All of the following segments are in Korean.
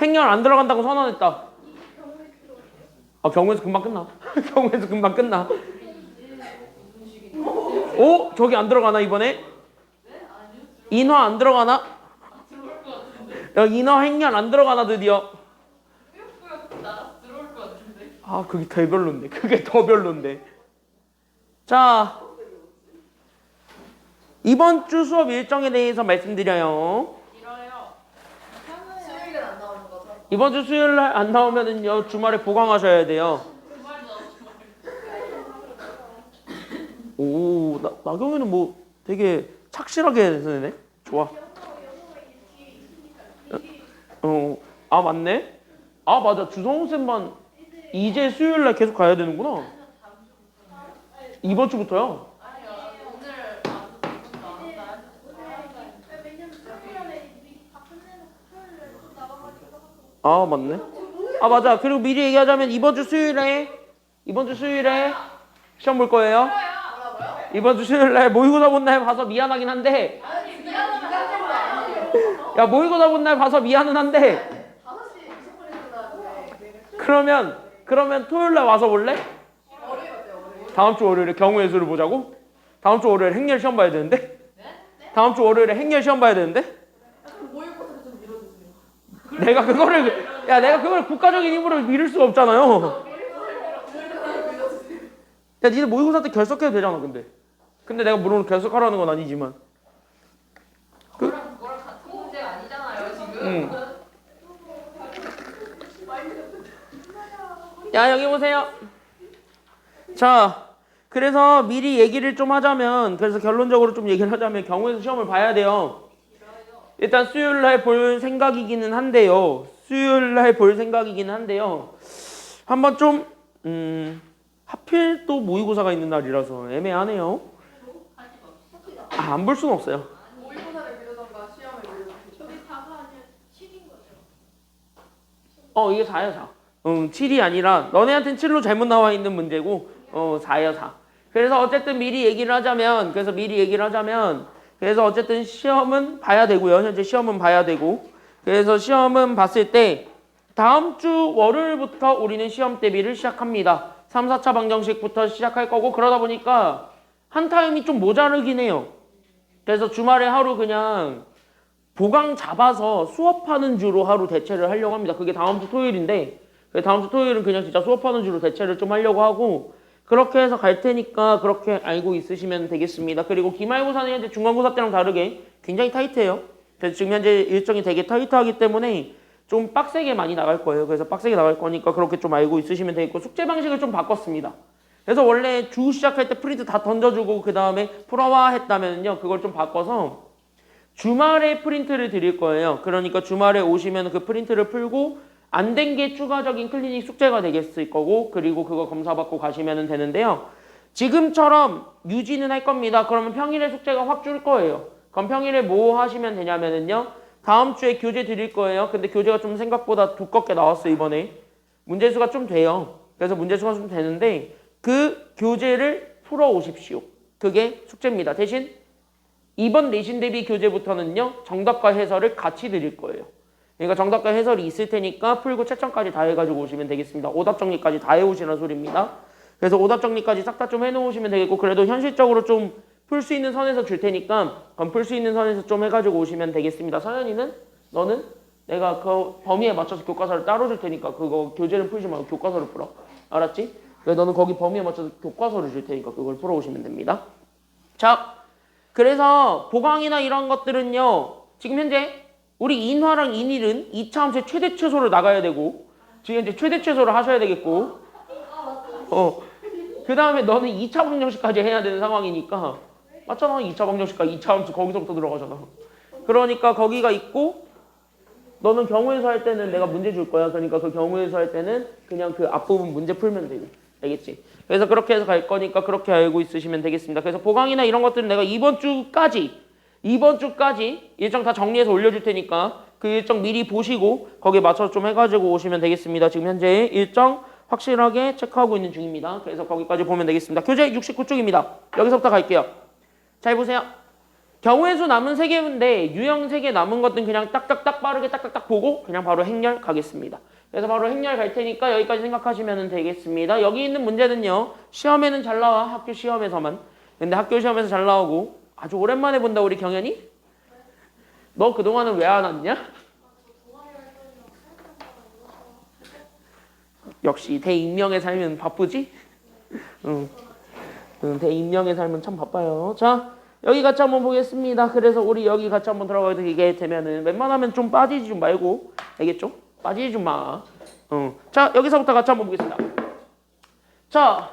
행렬 안 들어간다고 선언했다. 경우에서 금방 끝나. 경우에서 금방 끝나. 오? 저기 안 들어가나 이번에? 인화 안 들어가나? 야, 인화 행렬 안 들어가나 드디어? 그게 더 별론데. 그게 더 별론데. 자, 이번 주 수업 일정에 대해서 말씀드려요. 수요일은 안 나오는 거죠? 이번 주 수요일 날 안 나오면은요, 주말에 보강하셔야 돼요. 오, 나경이는 뭐 되게 착실하게 되네. 좋아. 맞네. 맞아. 주성우 쌤만 이제 수요일 날 계속 가야 되는구나. 이번 주부터요? 맞네. 맞아. 그리고 미리 얘기하자면 이번 주 수요일에 시험 볼 거예요. 이번 주 수요일 날 모의고사 본 날 봐서 미안하긴 한데. 야, 모의고사 본 날 봐서 미안은 한데. 그러면 토요일 날 와서 볼래? 다음 주 월요일에 경우의 수를 보자고? 다음 주 월요일에 행렬 시험 봐야 되는데? 다음 주 월요일에 행렬 시험 봐야 되는데? 내가 그걸 국가적인 힘으로 미룰 수가 없잖아요. 야, 니네 모의고사 때 결석해도 되잖아, 근데 내가 물론 결석하라는 건 아니지만. 그거랑 같은 문제가 아니잖아요, 지금. 야, 여기 보세요. 자, 그래서 미리 얘기를 좀 하자면, 그래서 결론적으로 좀 얘기를 하자면 경우에서 시험을 봐야 돼요. 일단 수요일 날 볼 생각이기는 한데요. 한번 좀 하필 또 모의고사가 있는 날이라서 애매하네요. 안 볼 수는 없어요. 모의고사를 미루던가 시험을 미루던가. 저게 4가 아니라 7인 거죠? 이게 4야 4. 7이 아니라 너네한테는 7로 잘못 나와 있는 문제고 4야 4. 그래서 어쨌든 미리 얘기를 하자면 그래서 어쨌든 시험은 봐야 되고요. 현재 시험은 봐야 되고. 그래서 시험은 봤을 때 다음 주 월요일부터 우리는 시험 대비를 시작합니다. 3, 4차 방정식부터 시작할 거고, 그러다 보니까 한 타임이 좀 모자르긴 해요. 그래서 주말에 하루 그냥 보강 잡아서 수업하는 주로 하루 대체를 하려고 합니다. 그게 다음 주 토요일인데, 다음 주 토요일은 그냥 진짜 수업하는 주로 대체를 좀 하려고 하고, 그렇게 해서 갈 테니까 그렇게 알고 있으시면 되겠습니다. 그리고 기말고사는 현재 중간고사 때랑 다르게 굉장히 타이트해요. 그래서 지금 현재 일정이 되게 타이트하기 때문에 좀 빡세게 많이 나갈 거예요. 그래서 빡세게 나갈 거니까 그렇게 좀 알고 있으시면 되겠고, 숙제 방식을 좀 바꿨습니다. 그래서 원래 주 시작할 때 프린트 다 던져주고 그 다음에 풀어와 했다면요, 그걸 좀 바꿔서 주말에 프린트를 드릴 거예요. 그러니까 주말에 오시면 그 프린트를 풀고 안 된 게 추가적인 클리닉 숙제가 되겠을 거고, 그리고 그거 검사받고 가시면 되는데요. 지금처럼 유지는 할 겁니다. 그러면 평일에 숙제가 확 줄 거예요. 그럼 평일에 뭐 하시면 되냐면요, 다음 주에 교재 드릴 거예요. 근데 교재가 좀 생각보다 두껍게 나왔어요, 이번에. 문제수가 좀 돼요. 그래서 문제수가 좀 되는데 그 교재를 풀어 오십시오. 그게 숙제입니다. 대신 이번 내신 대비 교재부터는요, 정답과 해설을 같이 드릴 거예요. 그러니까 정답과 해설이 있을 테니까 풀고 채점까지 다 해가지고 오시면 되겠습니다. 오답 정리까지 다 해오시라는 소리입니다. 그래서 오답 정리까지 싹 다 좀 해놓으시면 되겠고, 그래도 현실적으로 좀 풀 수 있는 선에서 줄 테니까 그럼 풀 수 있는 선에서 좀 해가지고 오시면 되겠습니다. 서연이는? 너는? 내가 그 범위에 맞춰서 교과서를 따로 줄 테니까 그거 교재는 풀지 말고 교과서를 풀어. 알았지? 너는 거기 범위에 맞춰서 교과서를 줄 테니까 그걸 풀어오시면 됩니다. 자, 그래서 보강이나 이런 것들은요, 지금 현재 우리 인화랑 인일은 2차 함수의 최대 최소를 나가야 되고, 지금 현재 최대 최소를 하셔야 되겠고, 그 다음에 너는 2차 방정식까지 해야 되는 상황이니까, 맞잖아. 2차 방정식까지 2차 함수 거기서부터 들어가잖아. 그러니까 거기가 있고, 너는 경우에서 할 때는 내가 문제 줄 거야. 그러니까 그 경우에서 할 때는 그냥 그 앞부분 문제 풀면 되고. 알겠지? 그래서 그렇게 해서 갈 거니까 그렇게 알고 있으시면 되겠습니다. 그래서 보강이나 이런 것들은 내가 이번 주까지 일정 다 정리해서 올려줄 테니까 그 일정 미리 보시고 거기에 맞춰서 좀 해가지고 오시면 되겠습니다. 지금 현재 일정 확실하게 체크하고 있는 중입니다. 그래서 거기까지 보면 되겠습니다. 교재 69쪽입니다. 여기서부터 갈게요. 잘 보세요. 경우의 수 남은 3개인데 유형 3개 남은 것들은 그냥 딱딱딱 빠르게 딱딱딱 보고 그냥 바로 행렬 가겠습니다. 그래서 바로 행렬 갈 테니까 여기까지 생각하시면 되겠습니다. 여기 있는 문제는요. 시험에는 잘 나와. 학교 시험에서만. 근데 학교 시험에서 잘 나오고 아주 오랜만에 본다 우리 경연이? 너 그동안은 왜 안 왔냐? 역시 대익명의 삶은 바쁘지? 응. 대익명의 삶은 참 바빠요. 자, 여기 같이 한번 보겠습니다. 그래서 우리 여기 같이 한번 들어가게 되면은 웬만하면 좀 빠지지 좀 말고 알겠죠? 빠지지 좀 마. 자, 여기서부터 같이 한번 보겠습니다. 자,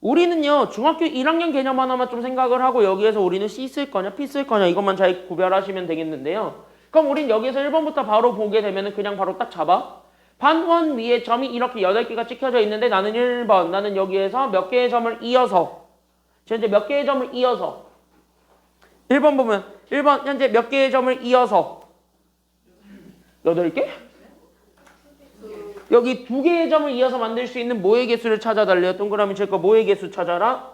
우리는요 중학교 1학년 개념 하나만 좀 생각을 하고 여기에서 우리는 C 쓸 거냐 P 쓸 거냐 이것만 잘 구별하시면 되겠는데요. 그럼 우린 여기에서 1번부터 바로 보게 되면은 그냥 바로 딱 잡아. 반원 위에 점이 이렇게 8개가 찍혀져 있는데 나는 1번, 나는 여기에서 몇 개의 점을 이어서 현재 몇 개의 점을 이어서 1번 보면 1번 현재 몇 개의 점을 이어서 8개? 여기 2개의 점을 이어서 만들 수 있는 뭐의 개수를 찾아달래요? 동그라미 칠 거 뭐의 개수 찾아라?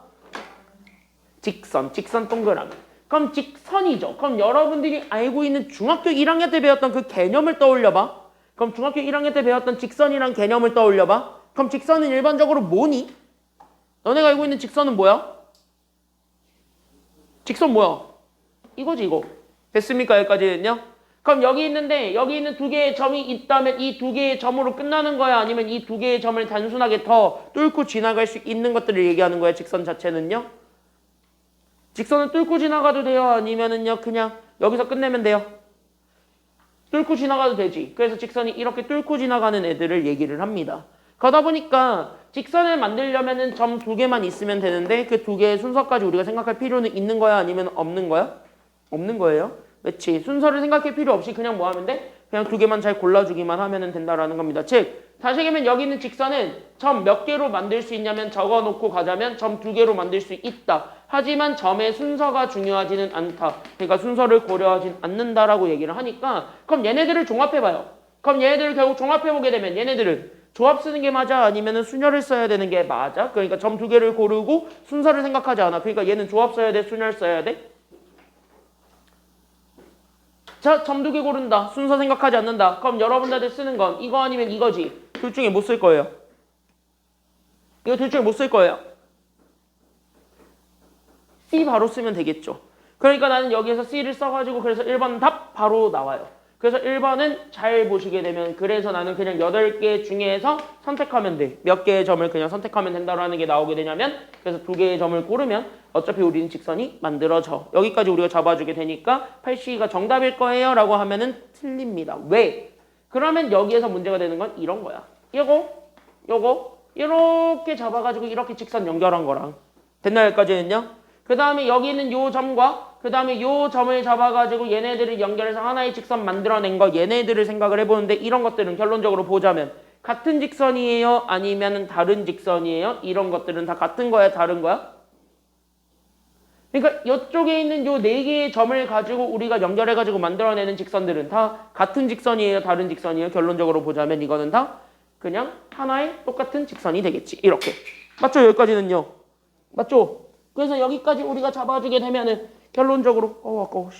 직선, 직선 동그라미. 그럼 직선이죠. 그럼 여러분들이 알고 있는 중학교 1학년 때 배웠던 그 개념을 떠올려봐. 그럼 중학교 1학년 때 배웠던 직선이란 개념을 떠올려봐. 그럼 직선은 일반적으로 뭐니? 너네가 알고 있는 직선은 뭐야? 직선 뭐야? 이거지 이거. 됐습니까? 여기까지는요? 그럼 여기 있는데 여기 있는 2개의 점이 있다면 이 2개의 점으로 끝나는 거야? 아니면 이 2개의 점을 단순하게 더 뚫고 지나갈 수 있는 것들을 얘기하는 거야? 직선 자체는요? 직선은 뚫고 지나가도 돼요? 아니면은요 그냥 여기서 끝내면 돼요? 뚫고 지나가도 되지. 그래서 직선이 이렇게 뚫고 지나가는 애들을 얘기를 합니다. 그러다 보니까 직선을 만들려면은 점 2개만 있으면 되는데 그 2개의 순서까지 우리가 생각할 필요는 있는 거야? 아니면 없는 거야? 없는 거예요. 그렇지. 순서를 생각할 필요 없이 그냥 뭐 하면 돼? 그냥 2개만 잘 골라주기만 하면 된다라는 겁니다. 즉 다시 얘기하면 여기 있는 직선은 점 몇 개로 만들 수 있냐면 적어놓고 가자면 점 2개로 만들 수 있다. 하지만 점의 순서가 중요하지는 않다. 그러니까 순서를 고려하진 않는다라고 얘기를 하니까 그럼 얘네들을 종합해봐요. 그럼 얘네들을 결국 종합해보게 되면 얘네들은 조합 쓰는 게 맞아? 아니면 순열을 써야 되는 게 맞아? 그러니까 점 2개를 고르고 순서를 생각하지 않아. 그러니까 얘는 조합 써야 돼? 순열 써야 돼? 자, 점 2개 고른다. 순서 생각하지 않는다. 그럼 여러분들 쓰는 건 이거 아니면 이거지. 둘 중에 못 쓸 거예요. 이거 둘 중에 못 쓸 거예요. C 바로 쓰면 되겠죠. 그러니까 나는 여기에서 C를 써가지고 그래서 1번 답 바로 나와요. 그래서 1번은 잘 보시게 되면 그래서 나는 그냥 8개 중에서 선택하면 돼. 몇 개의 점을 그냥 선택하면 된다라는 게 나오게 되냐면 그래서 2개의 점을 고르면 어차피 우리는 직선이 만들어져. 여기까지 우리가 잡아주게 되니까 8C가 정답일 거예요 라고 하면은 틀립니다. 왜? 그러면 여기에서 문제가 되는 건 이런 거야. 요거 이렇게 잡아가지고 이렇게 직선 연결한 거랑 됐나요? 여기까지는요? 그 다음에 여기 있는 요 점과 그 다음에 요 점을 잡아가지고 얘네들을 연결해서 하나의 직선 만들어낸 거 얘네들을 생각을 해보는데 이런 것들은 결론적으로 보자면 같은 직선이에요? 아니면 다른 직선이에요? 이런 것들은 다 같은 거야? 다른 거야? 그러니까 이쪽에 있는 요 4개의 점을 가지고 우리가 연결해가지고 만들어내는 직선들은 다 같은 직선이에요? 다른 직선이에요? 결론적으로 보자면 이거는 다 그냥 하나의 똑같은 직선이 되겠지. 이렇게. 맞죠? 여기까지는요. 맞죠? 그래서 여기까지 우리가 잡아주게 되면은 결론적으로 아까워.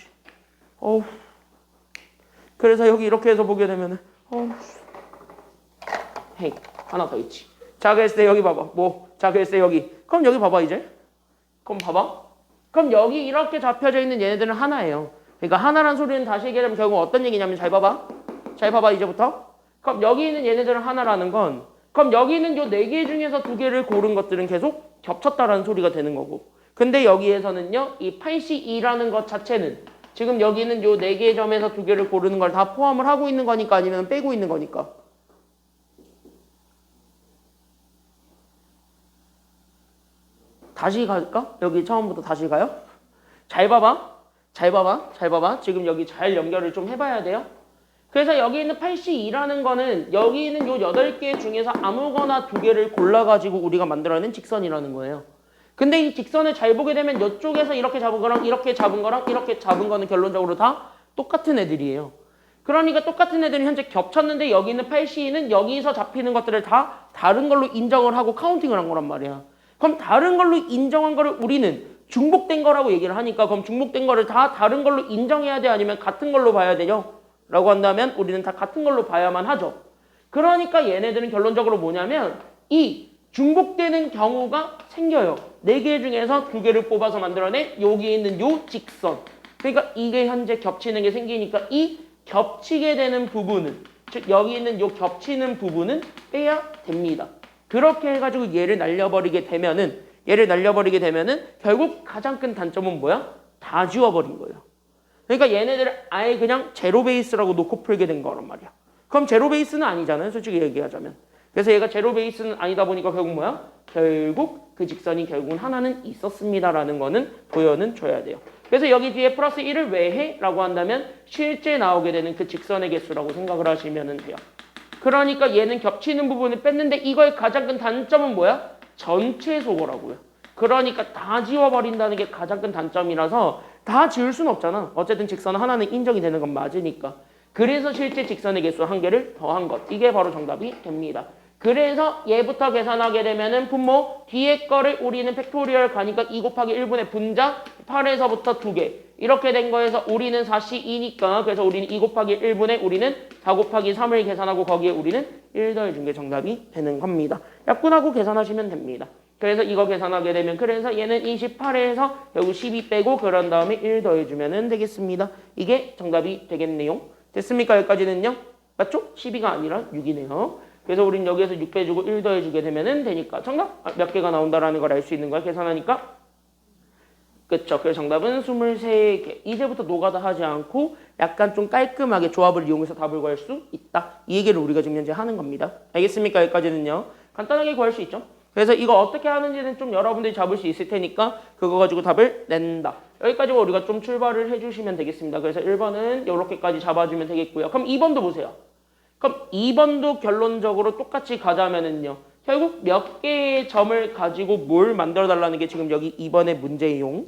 그래서 여기 이렇게 해서 보게 되면은 헤이 하나 더 있지. 자 글쎄 여기 봐봐. 자 글쎄 여기. 그럼 여기 봐봐 이제. 그럼 봐봐. 그럼 여기 이렇게 잡혀져 있는 얘네들은 하나예요. 그러니까 하나란 소리는 다시 얘기하면 결국 어떤 얘기냐면 잘 봐봐. 잘 봐봐 이제부터. 그럼 여기 있는 얘네들은 하나라는 건 그럼 여기 있는 요 4개 중에서 2개를 고른 것들은 계속 겹쳤다라는 소리가 되는 거고. 근데 여기에서는요, 이 8C2라는 것 자체는 지금 여기 있는 요 4개의 점에서 2개를 고르는 걸 다 포함을 하고 있는 거니까 아니면 빼고 있는 거니까. 다시 갈까? 여기 처음부터 다시 가요? 잘 봐봐. 지금 여기 잘 연결을 좀 해봐야 돼요. 그래서 여기 있는 8C2라는 거는 여기 있는 요 8개 중에서 아무거나 2개를 골라가지고 우리가 만들어낸 직선이라는 거예요. 근데 이 직선을 잘 보게 되면 이쪽에서 이렇게 잡은 거랑 이렇게 잡은 거랑 이렇게 잡은 거는 결론적으로 다 똑같은 애들이에요. 그러니까 똑같은 애들이 현재 겹쳤는데 여기 있는 8C는 여기서 잡히는 것들을 다 다른 걸로 인정을 하고 카운팅을 한 거란 말이야. 그럼 다른 걸로 인정한 거를 우리는 중복된 거라고 얘기를 하니까 그럼 중복된 거를 다 다른 걸로 인정해야 돼? 아니면 같은 걸로 봐야 되죠? 라고 한다면 우리는 다 같은 걸로 봐야만 하죠. 그러니까 얘네들은 결론적으로 뭐냐면 이 중복되는 경우가 생겨요. 4개 중에서 2개를 뽑아서 만들어낸 여기 있는 요 직선. 그러니까 이게 현재 겹치는 게 생기니까 이 겹치게 되는 부분은 즉 여기 있는 요 겹치는 부분은 빼야 됩니다. 그렇게 해가지고 얘를 날려버리게 되면은 결국 가장 큰 단점은 뭐야? 다 지워버린 거예요. 그러니까 얘네들을 아예 그냥 제로 베이스라고 놓고 풀게 된 거란 말이야. 그럼 제로 베이스는 아니잖아요. 솔직히 얘기하자면. 그래서 얘가 제로 베이스는 아니다 보니까 결국 뭐야? 결국 그 직선이 결국은 하나는 있었습니다라는 거는 보여는 줘야 돼요. 그래서 여기 뒤에 플러스 1을 왜 해? 라고 한다면 실제 나오게 되는 그 직선의 개수라고 생각을 하시면 돼요. 그러니까 얘는 겹치는 부분을 뺐는데 이거의 가장 큰 단점은 뭐야? 전체 소거라고요. 그러니까 다 지워버린다는 게 가장 큰 단점이라서 다 지울 수는 없잖아. 어쨌든 직선 하나는 인정이 되는 건 맞으니까. 그래서 실제 직선의 개수 1개를 더한 것. 이게 바로 정답이 됩니다. 그래서 얘부터 계산하게 되면은 분모 뒤에 거를 우리는 팩토리얼 가니까 2 곱하기 1분의 분자 8에서부터 2개 이렇게 된 거에서 우리는 4C2니까 그래서 우리는 2 곱하기 1분의 우리는 4 곱하기 3을 계산하고 거기에 우리는 1 더해준 게 정답이 되는 겁니다. 약분하고 계산하시면 됩니다. 그래서 이거 계산하게 되면 그래서 얘는 28에서 결국 12 빼고 그런 다음에 1 더해주면 되겠습니다. 이게 정답이 되겠네요. 됐습니까? 여기까지는요? 맞죠? 12가 아니라 6이네요. 그래서 우린 여기에서 6 빼주고 1 더해주게 되면 되니까 정답 몇 개가 나온다라는 걸 알 수 있는 거야. 계산하니까. 그쵸. 그래서 정답은 23개. 이제부터 노가다 하지 않고 약간 좀 깔끔하게 조합을 이용해서 답을 구할 수 있다. 이 얘기를 우리가 지금 현재 하는 겁니다. 알겠습니까? 여기까지는요. 간단하게 구할 수 있죠. 그래서 이거 어떻게 하는지는 좀 여러분들이 잡을 수 있을 테니까 그거 가지고 답을 낸다. 여기까지 우리가 좀 출발을 해주시면 되겠습니다. 그래서 1번은 이렇게까지 잡아주면 되겠고요. 그럼 2번도 보세요. 그럼 2번도 결론적으로 똑같이 가자면은요. 결국 몇 개의 점을 가지고 뭘 만들어 달라는 게 지금 여기 2번의 문제용.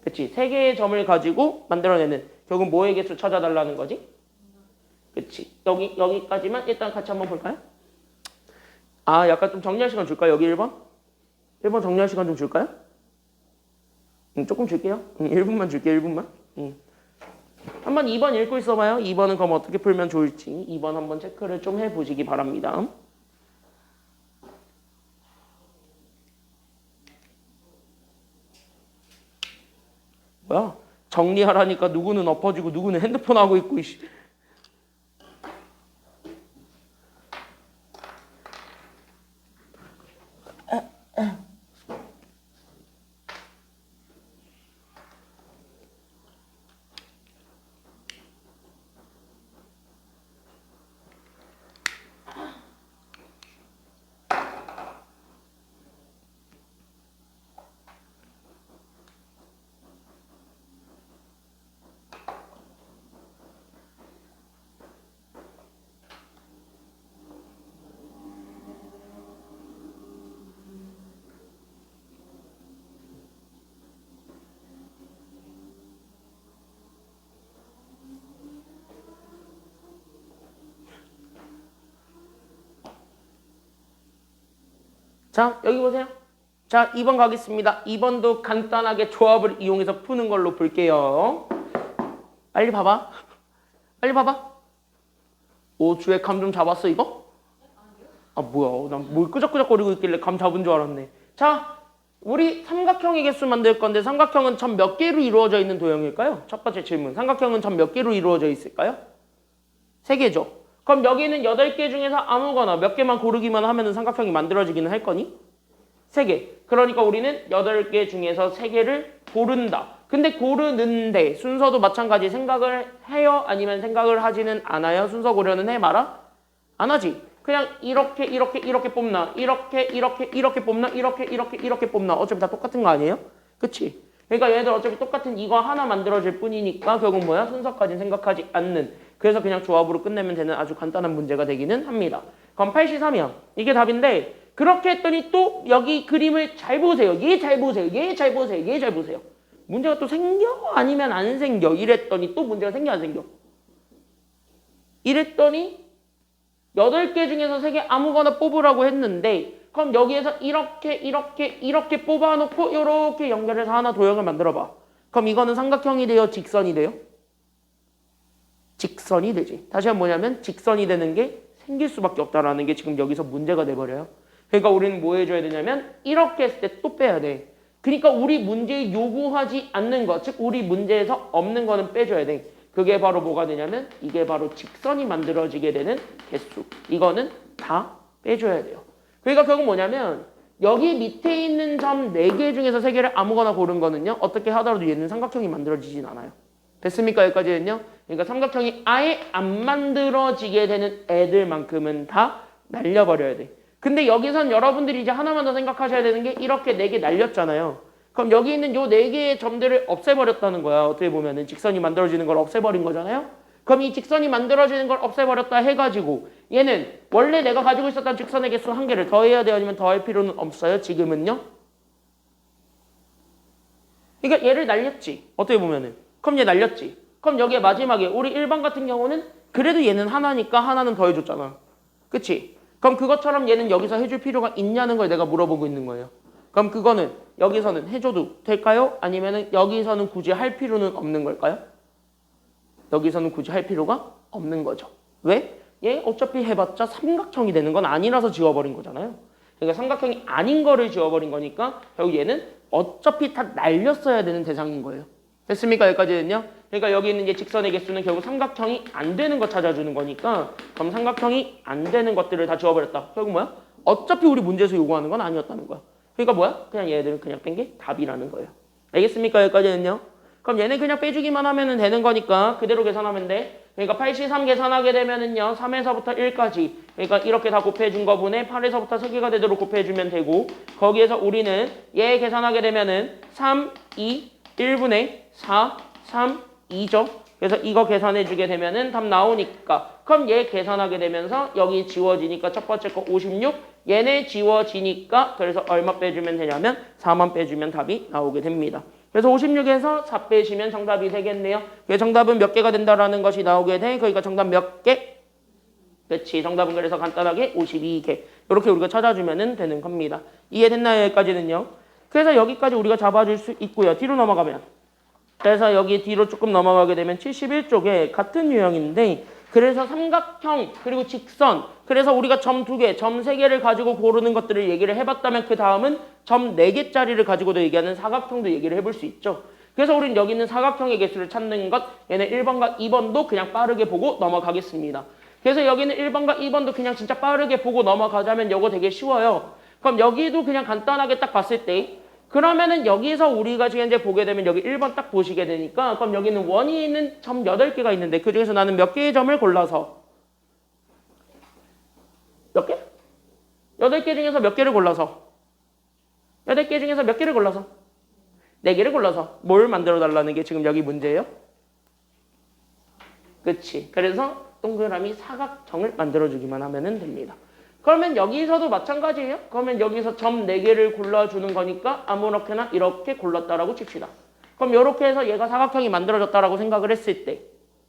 그치? 3개의 점을 가지고 만들어내는 결국 뭐의 개수 찾아달라는 거지? 그치? 여기까지만 일단 같이 한번 볼까요? 아, 약간 좀 정리할 시간 줄까요? 여기 1번? 1번 정리할 시간 좀 줄까요? 조금 줄게요. 1분만 줄게요. 1분만. 한번 2번 읽고 있어봐요. 2번은 그럼 어떻게 풀면 좋을지 2번 한번 체크를 좀 해보시기 바랍니다. 뭐야? 정리하라니까 누구는 엎어지고 누구는 핸드폰 하고 있고 이씨. 자, 여기 보세요. 자, 2번 가겠습니다. 2번도 간단하게 조합을 이용해서 푸는 걸로 볼게요. 빨리 봐봐. 빨리 봐봐. 오, 주에 감 좀 잡았어, 이거? 아, 뭐야. 난 뭘 끄적끄적거리고 있길래 감 잡은 줄 알았네. 자, 우리 삼각형의 개수 만들 건데 삼각형은 점 몇 개로 이루어져 있는 도형일까요? 첫 번째 질문. 삼각형은 점 몇 개로 이루어져 있을까요? 3개죠. 그럼 여기는 8개 중에서 아무거나 몇 개만 고르기만 하면 삼각형이 만들어지기는 할 거니? 3개. 그러니까 우리는 8개 중에서 3개를 고른다. 근데 고르는데 순서도 마찬가지 생각을 해요? 아니면 생각을 하지는 않아요? 순서 고려는 해 말아? 안 하지. 그냥 이렇게 뽑나 이렇게 뽑나 이렇게 뽑나 어차피 다 똑같은 거 아니에요? 그치? 그러니까 얘네들 어차피 똑같은 이거 하나 만들어질 뿐이니까 결국 뭐야? 순서까지는 생각하지 않는. 그래서 그냥 조합으로 끝내면 되는 아주 간단한 문제가 되기는 합니다. 그럼 83이요. 이게 답인데 그렇게 했더니 또 여기 그림을 잘 보세요. 얘 잘 보세요. 얘 잘 보세요. 얘 잘 보세요. 문제가 또 생겨? 아니면 안 생겨? 이랬더니 또 문제가 생겨 안 생겨? 이랬더니 8개 중에서 3개 아무거나 뽑으라고 했는데 그럼 여기에서 이렇게 뽑아놓고 이렇게 연결해서 하나 도형을 만들어봐. 그럼 이거는 삼각형이 돼요? 직선이 돼요? 직선이 되지. 다시 한번 뭐냐면 직선이 되는 게 생길 수밖에 없다라는 게 지금 여기서 문제가 돼버려요. 그러니까 우리는 뭐 해줘야 되냐면 이렇게 했을 때 또 빼야 돼. 그러니까 우리 문제에 요구하지 않는 것, 즉 우리 문제에서 없는 거는 빼줘야 돼. 그게 바로 뭐가 되냐면 이게 바로 직선이 만들어지게 되는 개수. 이거는 다 빼줘야 돼요. 그러니까 결국 뭐냐면 여기 밑에 있는 점 4개 중에서 3개를 아무거나 고른 거는요. 어떻게 하더라도 얘는 삼각형이 만들어지진 않아요. 됐습니까? 여기까지는요. 그러니까 삼각형이 아예 안 만들어지게 되는 애들만큼은 다 날려버려야 돼. 근데 여기선 여러분들이 이제 하나만 더 생각하셔야 되는 게 이렇게 4개 날렸잖아요. 그럼 여기 있는 요 4개의 점들을 없애버렸다는 거야. 어떻게 보면은 직선이 만들어지는 걸 없애버린 거잖아요. 그럼 이 직선이 만들어지는 걸 없애버렸다 해가지고 얘는 원래 내가 가지고 있었던 직선의 개수 1개를 더해야 돼요? 아니면 더할 필요는 없어요? 지금은요? 그러니까 얘를 날렸지. 어떻게 보면은. 그럼 얘 날렸지. 그럼 여기에 마지막에 우리 1번 같은 경우는 그래도 얘는 하나니까 하나는 더해줬잖아. 그치? 그럼 그것처럼 얘는 여기서 해줄 필요가 있냐는 걸 내가 물어보고 있는 거예요. 그럼 그거는 여기서는 해줘도 될까요? 아니면은 여기서는 굳이 할 필요는 없는 걸까요? 여기서는 굳이 할 필요가 없는 거죠. 왜? 얘 어차피 해봤자 삼각형이 되는 건 아니라서 지워버린 거잖아요. 그러니까 삼각형이 아닌 거를 지워버린 거니까 결국 얘는 어차피 다 날렸어야 되는 대상인 거예요. 됐습니까? 여기까지는요. 그러니까 여기 있는 직선의 개수는 결국 삼각형이 안 되는 거 찾아주는 거니까 그럼 삼각형이 안 되는 것들을 다 지워버렸다. 결국 뭐야? 어차피 우리 문제에서 요구하는 건 아니었다는 거야. 그러니까 뭐야? 그냥 얘들은 그냥 뺀 게 답이라는 거예요. 알겠습니까? 여기까지는요. 그럼 얘는 그냥 빼주기만 하면 되는 거니까 그대로 계산하면 돼. 그러니까 83 계산하게 되면은요. 3에서부터 1까지. 그러니까 이렇게 다 곱해준 거분에 8에서부터 3개가 되도록 곱해주면 되고 거기에서 우리는 얘 계산하게 되면은 3, 2, 1분의 4, 3, 2죠. 그래서 이거 계산해주게 되면은 답 나오니까 그럼 얘 계산하게 되면서 여기 지워지니까 첫 번째 거 56 얘네 지워지니까 그래서 얼마 빼주면 되냐면 4만 빼주면 답이 나오게 됩니다. 그래서 56에서 4 빼시면 정답이 되겠네요. 그래서 정답은 몇 개가 된다라는 것이 나오게 돼. 그러니까 정답 몇 개? 그렇지. 정답은 그래서 간단하게 52개. 이렇게 우리가 찾아주면 되는 겁니다. 이해됐나요? 여기까지는요. 그래서 여기까지 우리가 잡아줄 수 있고요. 뒤로 넘어가면. 그래서 여기 뒤로 조금 넘어가게 되면 71쪽에 같은 유형인데 그래서 삼각형 그리고 직선 그래서 우리가 점 2개, 점 3개를 가지고 고르는 것들을 얘기를 해봤다면 그 다음은 점 4개짜리를 가지고도 얘기하는 사각형도 얘기를 해볼 수 있죠. 그래서 우리는 여기 있는 사각형의 개수를 찾는 것 얘네 1번과 2번도 그냥 빠르게 보고 넘어가겠습니다. 그래서 여기는 1번과 2번도 그냥 진짜 빠르게 보고 넘어가자면 이거 되게 쉬워요. 그럼 여기도 그냥 간단하게 딱 봤을 때 그러면은 여기서 우리가 지금 이제 보게 되면 여기 1번 딱 보시게 되니까 그럼 여기는 원이 있는 점 8개가 있는데 그 중에서 나는 몇 개의 점을 골라서 몇 개? 8개 중에서 몇 개를 골라서 8개 중에서 몇 개를 골라서 4개를 골라서 뭘 만들어 달라는 게 지금 여기 문제예요? 그치. 그래서 동그라미 사각형을 만들어주기만 하면 됩니다. 그러면 여기서도 마찬가지예요. 그러면 여기서 점 4개를 골라주는 거니까 아무렇게나 이렇게 골랐다라고 칩시다. 그럼 이렇게 해서 얘가 사각형이 만들어졌다라고 생각을 했을 때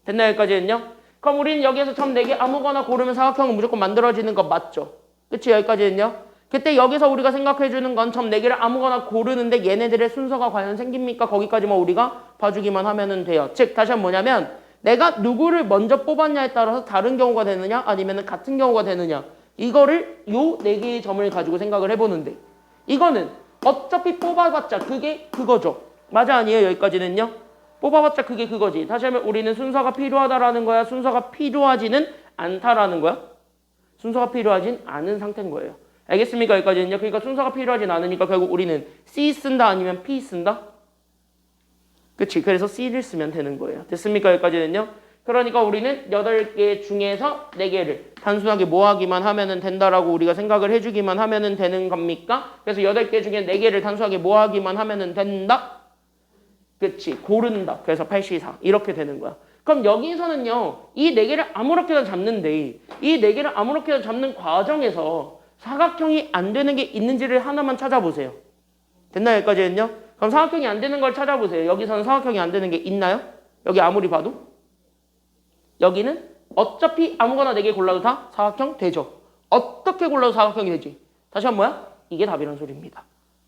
됐나요? 여기까지는요? 그럼 우리는 여기에서 점 4개 아무거나 고르면 사각형은 무조건 만들어지는 거 맞죠? 그치? 여기까지는요? 그때 여기서 우리가 생각해주는 건 점 4개를 아무거나 고르는데 얘네들의 순서가 과연 생깁니까? 거기까지만 우리가 봐주기만 하면 돼요. 즉 다시 한번 뭐냐면 내가 누구를 먼저 뽑았냐에 따라서 다른 경우가 되느냐 아니면 같은 경우가 되느냐 이거를 요 4개의 점을 가지고 생각을 해보는데 이거는 어차피 뽑아봤자 그게 그거죠. 맞아 아니에요? 여기까지는요. 뽑아봤자 그게 그거지. 다시 하면 우리는 순서가 필요하다라는 거야? 순서가 필요하지는 않다라는 거야? 순서가 필요하진 않은 상태인 거예요. 알겠습니까? 여기까지는요. 그러니까 순서가 필요하진 않으니까 결국 우리는 C 쓴다 아니면 P 쓴다? 그치? 그래서 C를 쓰면 되는 거예요. 됐습니까? 여기까지는요. 그러니까 우리는 8개 중에서 4개를 단순하게 모아기만 하면 된다라고 우리가 생각을 해주기만 하면 되는 겁니까? 그래서 8개 중에 4개를 단순하게 모아기만 하면 된다? 그치? 고른다. 그래서 84. 이렇게 되는 거야. 그럼 여기서는요. 이 4개를 아무렇게나 잡는데 이 4개를 아무렇게나 잡는 과정에서 사각형이 안 되는 게 있는지를 하나만 찾아보세요. 됐나요? 여기까지는요? 그럼 사각형이 안 되는 걸 찾아보세요. 여기서는 사각형이 안 되는 게 있나요? 여기 아무리 봐도? 여기는 어차피 아무거나 4개 골라도 다 사각형 되죠. 어떻게 골라도 사각형이 되지? 다시 한 번 뭐야? 이게 답이란 소리입니다.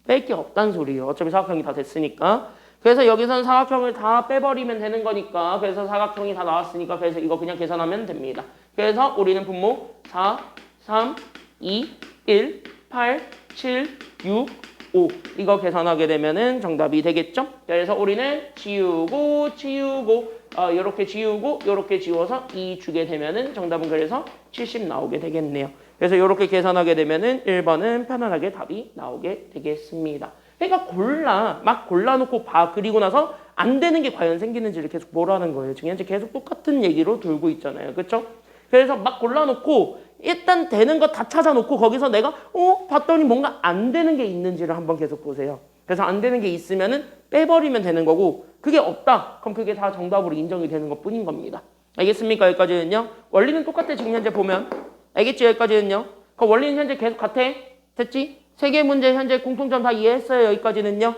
뺄 게 없다는 소리예요. 어차피 사각형이 다 됐으니까. 그래서 여기서는 사각형을 다 빼버리면 되는 거니까. 그래서 사각형이 다 나왔으니까 그래서 이거 그냥 계산하면 됩니다. 그래서 우리는 분모 4, 3, 2, 1, 8, 7, 6, 5 이거 계산하게 되면은 정답이 되겠죠? 그래서 우리는 지우고 이렇게 지우고 이렇게 지워서 2 주게 되면은 정답은 그래서 70 나오게 되겠네요. 그래서 이렇게 계산하게 되면은 1번은 편안하게 답이 나오게 되겠습니다. 그러니까 막 골라놓고 봐. 그리고 나서 안 되는 게 과연 생기는지를 계속 보라는 거예요. 지금 현재 계속 똑같은 얘기로 돌고 있잖아요. 그렇죠? 그래서 막 골라놓고 일단 되는 거 다 찾아놓고 거기서 내가 봤더니 뭔가 안 되는 게 있는지를 한번 계속 보세요. 그래서 안 되는 게 있으면은 빼버리면 되는 거고 그게 없다. 그럼 그게 다 정답으로 인정이 되는 것 뿐인 겁니다. 알겠습니까? 여기까지는요. 원리는 똑같아. 지금 현재 보면. 알겠지? 여기까지는요. 그 원리는 현재 계속 같아. 됐지? 세 개 문제 현재 공통점 다 이해했어요. 여기까지는요.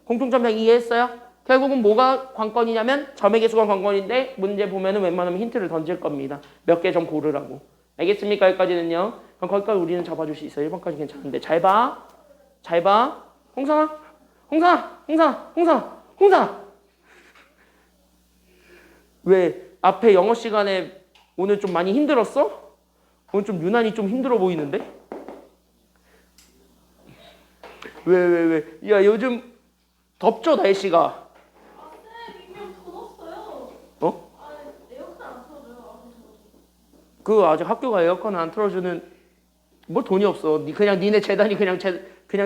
공통점 다 이해했어요. 결국은 뭐가 관건이냐면 점의 개수가 관건인데 문제 보면은 웬만하면 힌트를 던질 겁니다. 몇 개 좀 고르라고. 알겠습니까? 여기까지는요. 그럼 거기까지 우리는 잡아줄 수 있어요. 1번까지 괜찮은데. 잘 봐. 잘 봐. 홍산아. 왜 앞에 영어 시간에 오늘 좀 많이 힘들었어? 오늘 좀 유난히 좀 힘들어 보이는데? 왜? 야, 요즘 덥죠, 날씨가? 이명 더 넣었어요. 어? 에어컨 안 틀어줘요. 그 아직 학교가 에어컨 안 틀어주는 뭐 돈이 없어. 그냥 니네 재단이 그냥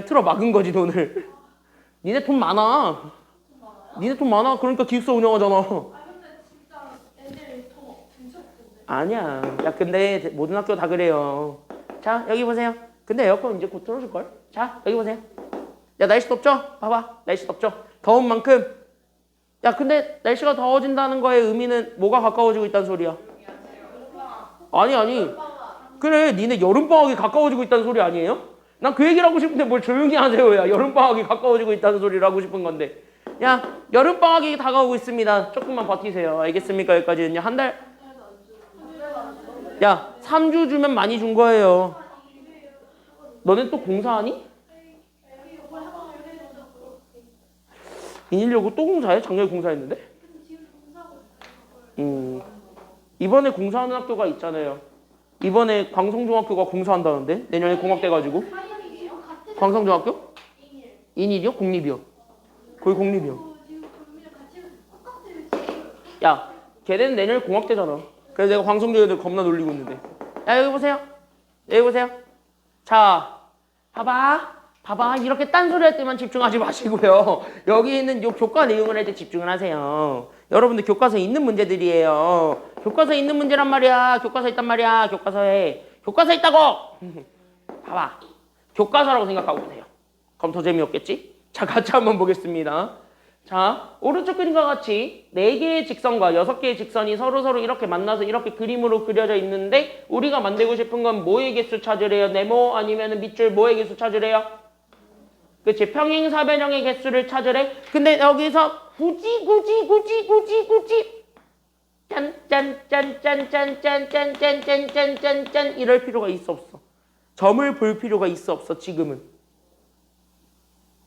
틀어 막은 거지 돈을. 니네 돈 많아. 니네 돈 많아. 그러니까 기숙사 운영하잖아. 근데 진짜 애들 더 등쳤던데. 아니야. 야 근데 모든 학교 다 그래요. 자 여기 보세요. 근데 에어컨 이제 곧 틀어줄 걸. 자 여기 보세요. 야 날씨 덥죠? 봐봐. 날씨 덥죠? 더운 만큼. 야 근데 날씨가 더워진다는 거의 의미는 뭐가 가까워지고 있다는 소리야? 아니. 그래, 니네 여름방학이 가까워지고 있다는 소리 아니에요? 난 그 얘기를 하고 싶은데 뭘 조용히 하세요. 야, 여름방학이 가까워지고 있다는 소리를 하고 싶은 건데. 야, 여름방학이 다가오고 있습니다. 조금만 버티세요. 알겠습니까? 여기까지는요. 한 달. 야, 3주 주면 많이 준 거예요. 너네 또 공사하니? 인일려고 또 공사해? 작년에 공사했는데? 이번에 공사하는 학교가 있잖아요. 이번에 광성중학교가 공사한다는데? 내년에 공학돼가지고. 광성중학교? 인일이요? 공립이요? 거의 공립이요. 야, 걔네는 내년에 공학되잖아. 그래서 내가 광성중 애들 겁나 놀리고 있는데. 야, 여기 보세요. 여기 보세요. 자, 봐봐. 이렇게 딴소리 할 때만 집중하지 마시고요. 여기 있는 요 교과 내용을 할 때 집중을 하세요. 여러분들 교과서에 있는 문제들이에요. 교과서에 있는 문제란 말이야. 교과서에 있단 말이야. 교과서에 있다고! 봐봐. 교과서라고 생각하고 보세요. 그럼 더 재미없겠지? 자, 같이 한번 보겠습니다. 자, 오른쪽 그림과 같이 4개의 직선과 6개의 직선이 서로 이렇게 만나서 이렇게 그림으로 그려져 있는데 우리가 만들고 싶은 건 뭐의 개수 찾으래요? 네모 아니면 밑줄 뭐의 개수 찾으래요? 그치? 평행사변형의 개수를 찾으래. 근데 여기서 굳이 짠 이럴 필요가 있어 없어? 점을 볼 필요가 있어 없어? 지금은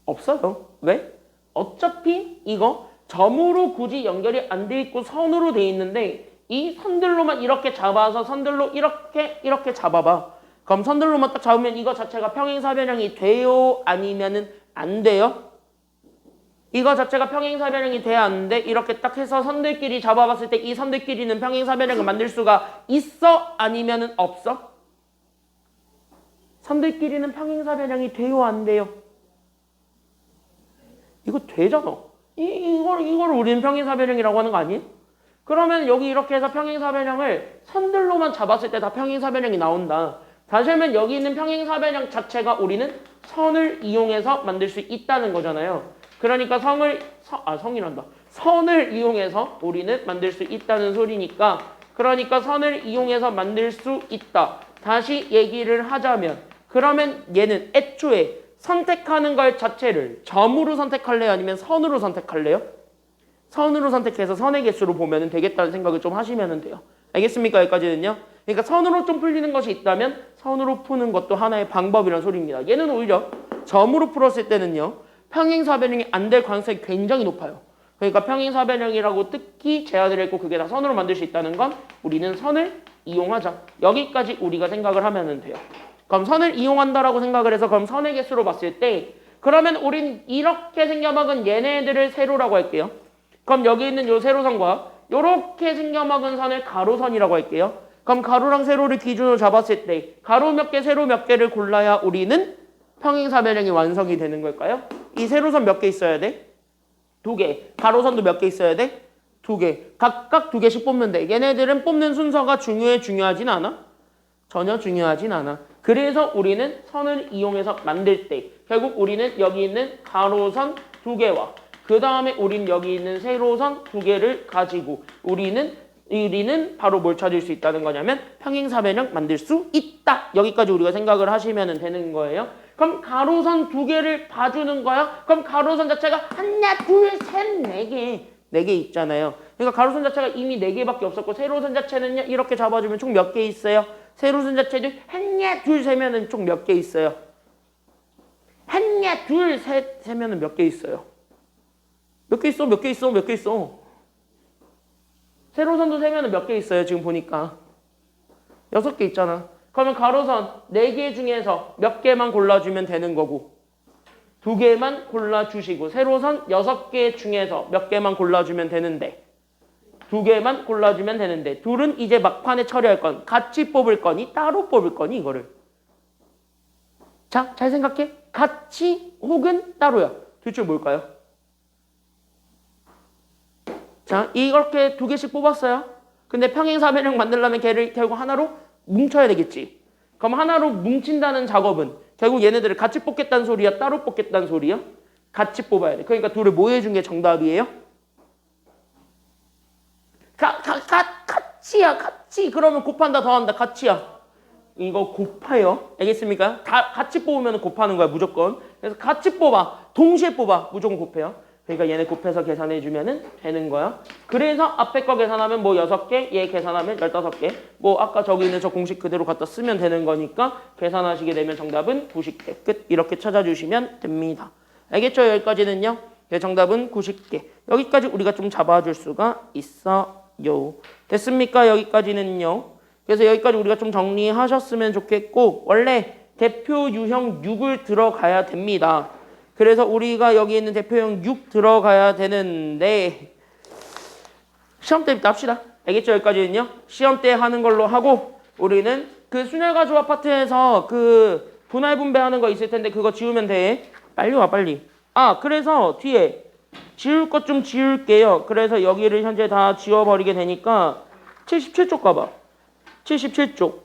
없어요. 왜? 어차피 이거 점으로 굳이 연결이 안 돼 있고 선으로 돼 있는데 이 선들로만 이렇게 잡아서 선들로 이렇게 잡아봐. 그럼 선들로만 딱 잡으면 이거 자체가 평행사변형이 돼요? 아니면은 안 돼요? 이거 자체가 평행사변형이 돼야 하는데 이렇게 딱 해서 선들끼리 잡아봤을 때 이 선들끼리는 평행사변형을 만들 수가 있어? 아니면은 없어? 선들끼리는 평행사변형이 돼요? 안 돼요? 이거 되잖아. 이걸 우리는 평행사변형이라고 하는 거 아니에요? 그러면 여기 이렇게 해서 평행사변형을 선들로만 잡았을 때 다 평행사변형이 나온다. 다시 하면 여기 있는 평행사변형 자체가 우리는 선을 이용해서 만들 수 있다는 거잖아요. 그러니까 선을 이용해서 우리는 만들 수 있다는 소리니까 그러니까 선을 이용해서 만들 수 있다. 다시 얘기를 하자면 그러면 얘는 애초에 선택하는 것 자체를 점으로 선택할래요? 아니면 선으로 선택할래요? 선으로 선택해서 선의 개수로 보면 되겠다는 생각을 좀 하시면 돼요. 알겠습니까? 여기까지는요. 그러니까 선으로 좀 풀리는 것이 있다면 선으로 푸는 것도 하나의 방법이라는 소리입니다. 얘는 오히려 점으로 풀었을 때는요. 평행사변형이 안 될 가능성이 굉장히 높아요. 그러니까 평행사변형이라고 특히 제한을 했고 그게 다 선으로 만들 수 있다는 건 우리는 선을 이용하자. 여기까지 우리가 생각을 하면 돼요. 그럼 선을 이용한다라고 생각을 해서 그럼 선의 개수로 봤을 때 그러면 우린 이렇게 생겨먹은 얘네들을 세로라고 할게요. 그럼 여기 있는 요 세로선과 이렇게 생겨먹은 선을 가로선이라고 할게요. 그럼 가로랑 세로를 기준으로 잡았을 때 가로 몇 개, 세로 몇 개를 골라야 우리는 평행사변형이 완성이 되는 걸까요? 이 세로선 몇 개 있어야 돼? 2개. 가로선도 몇 개 있어야 돼? 2개. 각각 2개씩 뽑면 돼. 얘네들은 뽑는 순서가 중요하진 않아? 전혀 중요하진 않아. 그래서 우리는 선을 이용해서 만들 때 결국 우리는 여기 있는 가로선 2개와 그 다음에 우린 여기 있는 세로선 2개를 가지고 우리는 바로 뭘 찾을 수 있다는 거냐면 평행사변형 만들 수 있다. 여기까지 우리가 생각을 하시면 되는 거예요. 그럼 가로선 2개를 봐주는 거야? 그럼 가로선 자체가 하나, 둘, 셋, 4개. 4개 있잖아요. 그러니까 가로선 자체가 이미 4개밖에 없었고 세로선 자체는요. 이렇게 잡아주면 총 몇 개 있어요? 세로선 자체도 하나, 둘, 세면은 총 몇 개 있어요? 하나, 둘, 셋, 세면은 몇 개 있어요? 몇 개 있어? 몇 개 있어? 몇 개 있어? 세로선도 세면은 몇 개 있어요? 지금 보니까 6개 있잖아. 그러면 가로선 4개 중에서 몇 개만 골라주면 되는 거고 2개만 골라주시고 세로선 6개 중에서 몇 개만 골라주면 되는데 2개만 골라주면 되는데 둘은 이제 막판에 처리할 건 같이 뽑을 거니 따로 뽑을 거니 이거를 자, 잘 생각해. 같이 혹은 따로야. 둘 중 뭘까요? 자, 이렇게 2개씩 뽑았어요. 근데 평행사변형 만들려면 걔를 결국 하나로 뭉쳐야 되겠지. 그럼 하나로 뭉친다는 작업은 결국 얘네들을 같이 뽑겠다는 소리야? 따로 뽑겠다는 소리야? 같이 뽑아야 돼. 그러니까 둘을 뭐 해준 게 정답이에요? 같이야. 같이. 그러면 곱한다 더한다. 같이야. 이거 곱해요. 알겠습니까? 다 같이 뽑으면 곱하는 거야 무조건. 그래서 같이 뽑아. 동시에 뽑아. 무조건 곱해요. 그러니까 얘네 곱해서 계산해주면 되는 거야. 그래서 앞에 거 계산하면 뭐 6개, 얘 계산하면 15개. 뭐 아까 저기 있는 저 공식 그대로 갖다 쓰면 되는 거니까 계산하시게 되면 정답은 90개. 끝. 이렇게 찾아주시면 됩니다. 알겠죠? 여기까지는요. 정답은 90개. 여기까지 우리가 좀 잡아줄 수가 있어요. 됐습니까? 여기까지는요. 그래서 여기까지 우리가 좀 정리하셨으면 좋겠고 원래 대표 유형 6을 들어가야 됩니다. 그래서 우리가 여기 있는 대표형 6 들어가야 되는데 시험 때부터 합시다. 알겠죠? 여기까지는요. 시험 때 하는 걸로 하고 우리는 그 순혈과 조합 파트에서 그 분할 분배하는 거 있을 텐데 그거 지우면 돼. 빨리 와 빨리. 아 그래서 뒤에 지울 것 좀 지울게요. 그래서 여기를 현재 다 지워버리게 되니까 77쪽 가봐. 77쪽.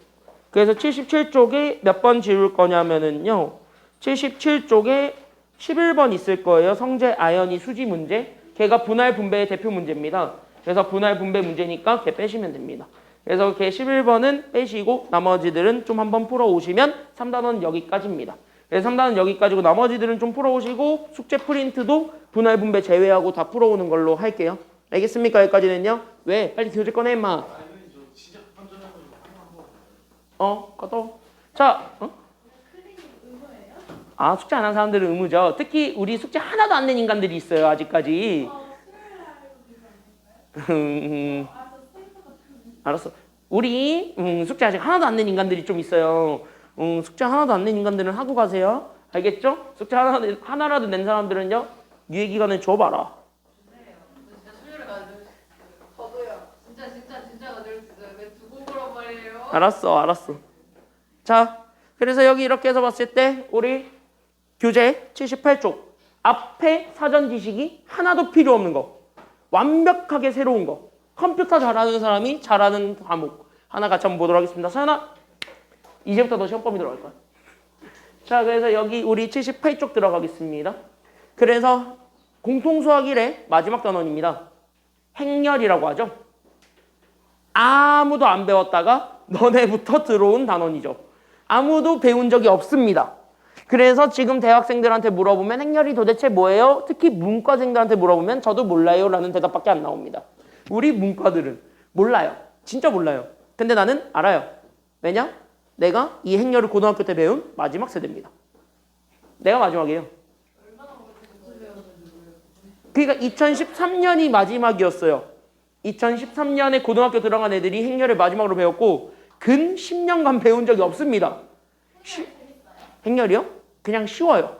그래서 77쪽에 몇 번 지울 거냐면은요. 77쪽에 11번 있을 거예요. 성재, 아연이, 수지 문제. 걔가 분할 분배의 대표 문제입니다. 그래서 분할 분배 문제니까 걔 빼시면 됩니다. 그래서 걔 11번은 빼시고 나머지들은 좀 한번 풀어오시면 3단원 여기까지입니다. 그래서 3단원 여기까지고 나머지들은 좀 풀어오시고 숙제 프린트도 분할 분배 제외하고 다 풀어오는 걸로 할게요. 알겠습니까? 여기까지는요. 왜? 빨리 교재 꺼내 임마. 갔다. 자, 아, 숙제 안 한 사람들은 의무죠. 특히 우리 숙제 하나도 안 낸 인간들이 있어요, 아직까지. 알았어. 우리 숙제 아직 하나도 안 낸 인간들이 좀 있어요. 숙제 하나도 안 낸 인간들은 하고 가세요. 알겠죠? 숙제 하나라도 낸 사람들은요, 유예기간을 줘봐라. 진짜 수요를 가져주세요. 저도요. 진짜 가져올 수 있어요. 왜 두고 물어버려요? 알았어. 자, 그래서 여기 이렇게 해서 봤을 때 우리 교재 78쪽 앞에 사전 지식이 하나도 필요 없는 거, 완벽하게 새로운 거, 컴퓨터 잘하는 사람이 잘하는 과목 하나 같이 한번 보도록 하겠습니다. 서연아, 이제부터 너 시험 범위 들어갈 거야. 자, 그래서 여기 우리 78쪽 들어가겠습니다. 그래서 공통수학 1의 마지막 단원입니다. 행렬이라고 하죠. 아무도 안 배웠다가 너네부터 들어온 단원이죠. 아무도 배운 적이 없습니다. 그래서 지금 대학생들한테 물어보면 행렬이 도대체 뭐예요? 특히 문과생들한테 물어보면 저도 몰라요 라는 대답밖에 안 나옵니다. 우리 문과들은 몰라요. 진짜 몰라요. 근데 나는 알아요. 왜냐? 내가 이 행렬을 고등학교 때 배운 마지막 세대입니다. 내가 마지막이에요. 그러니까 2013년이 마지막이었어요. 2013년에 고등학교 들어간 애들이 행렬을 마지막으로 배웠고 근 10년간 배운 적이 없습니다. 행렬이요? 그냥 쉬워요.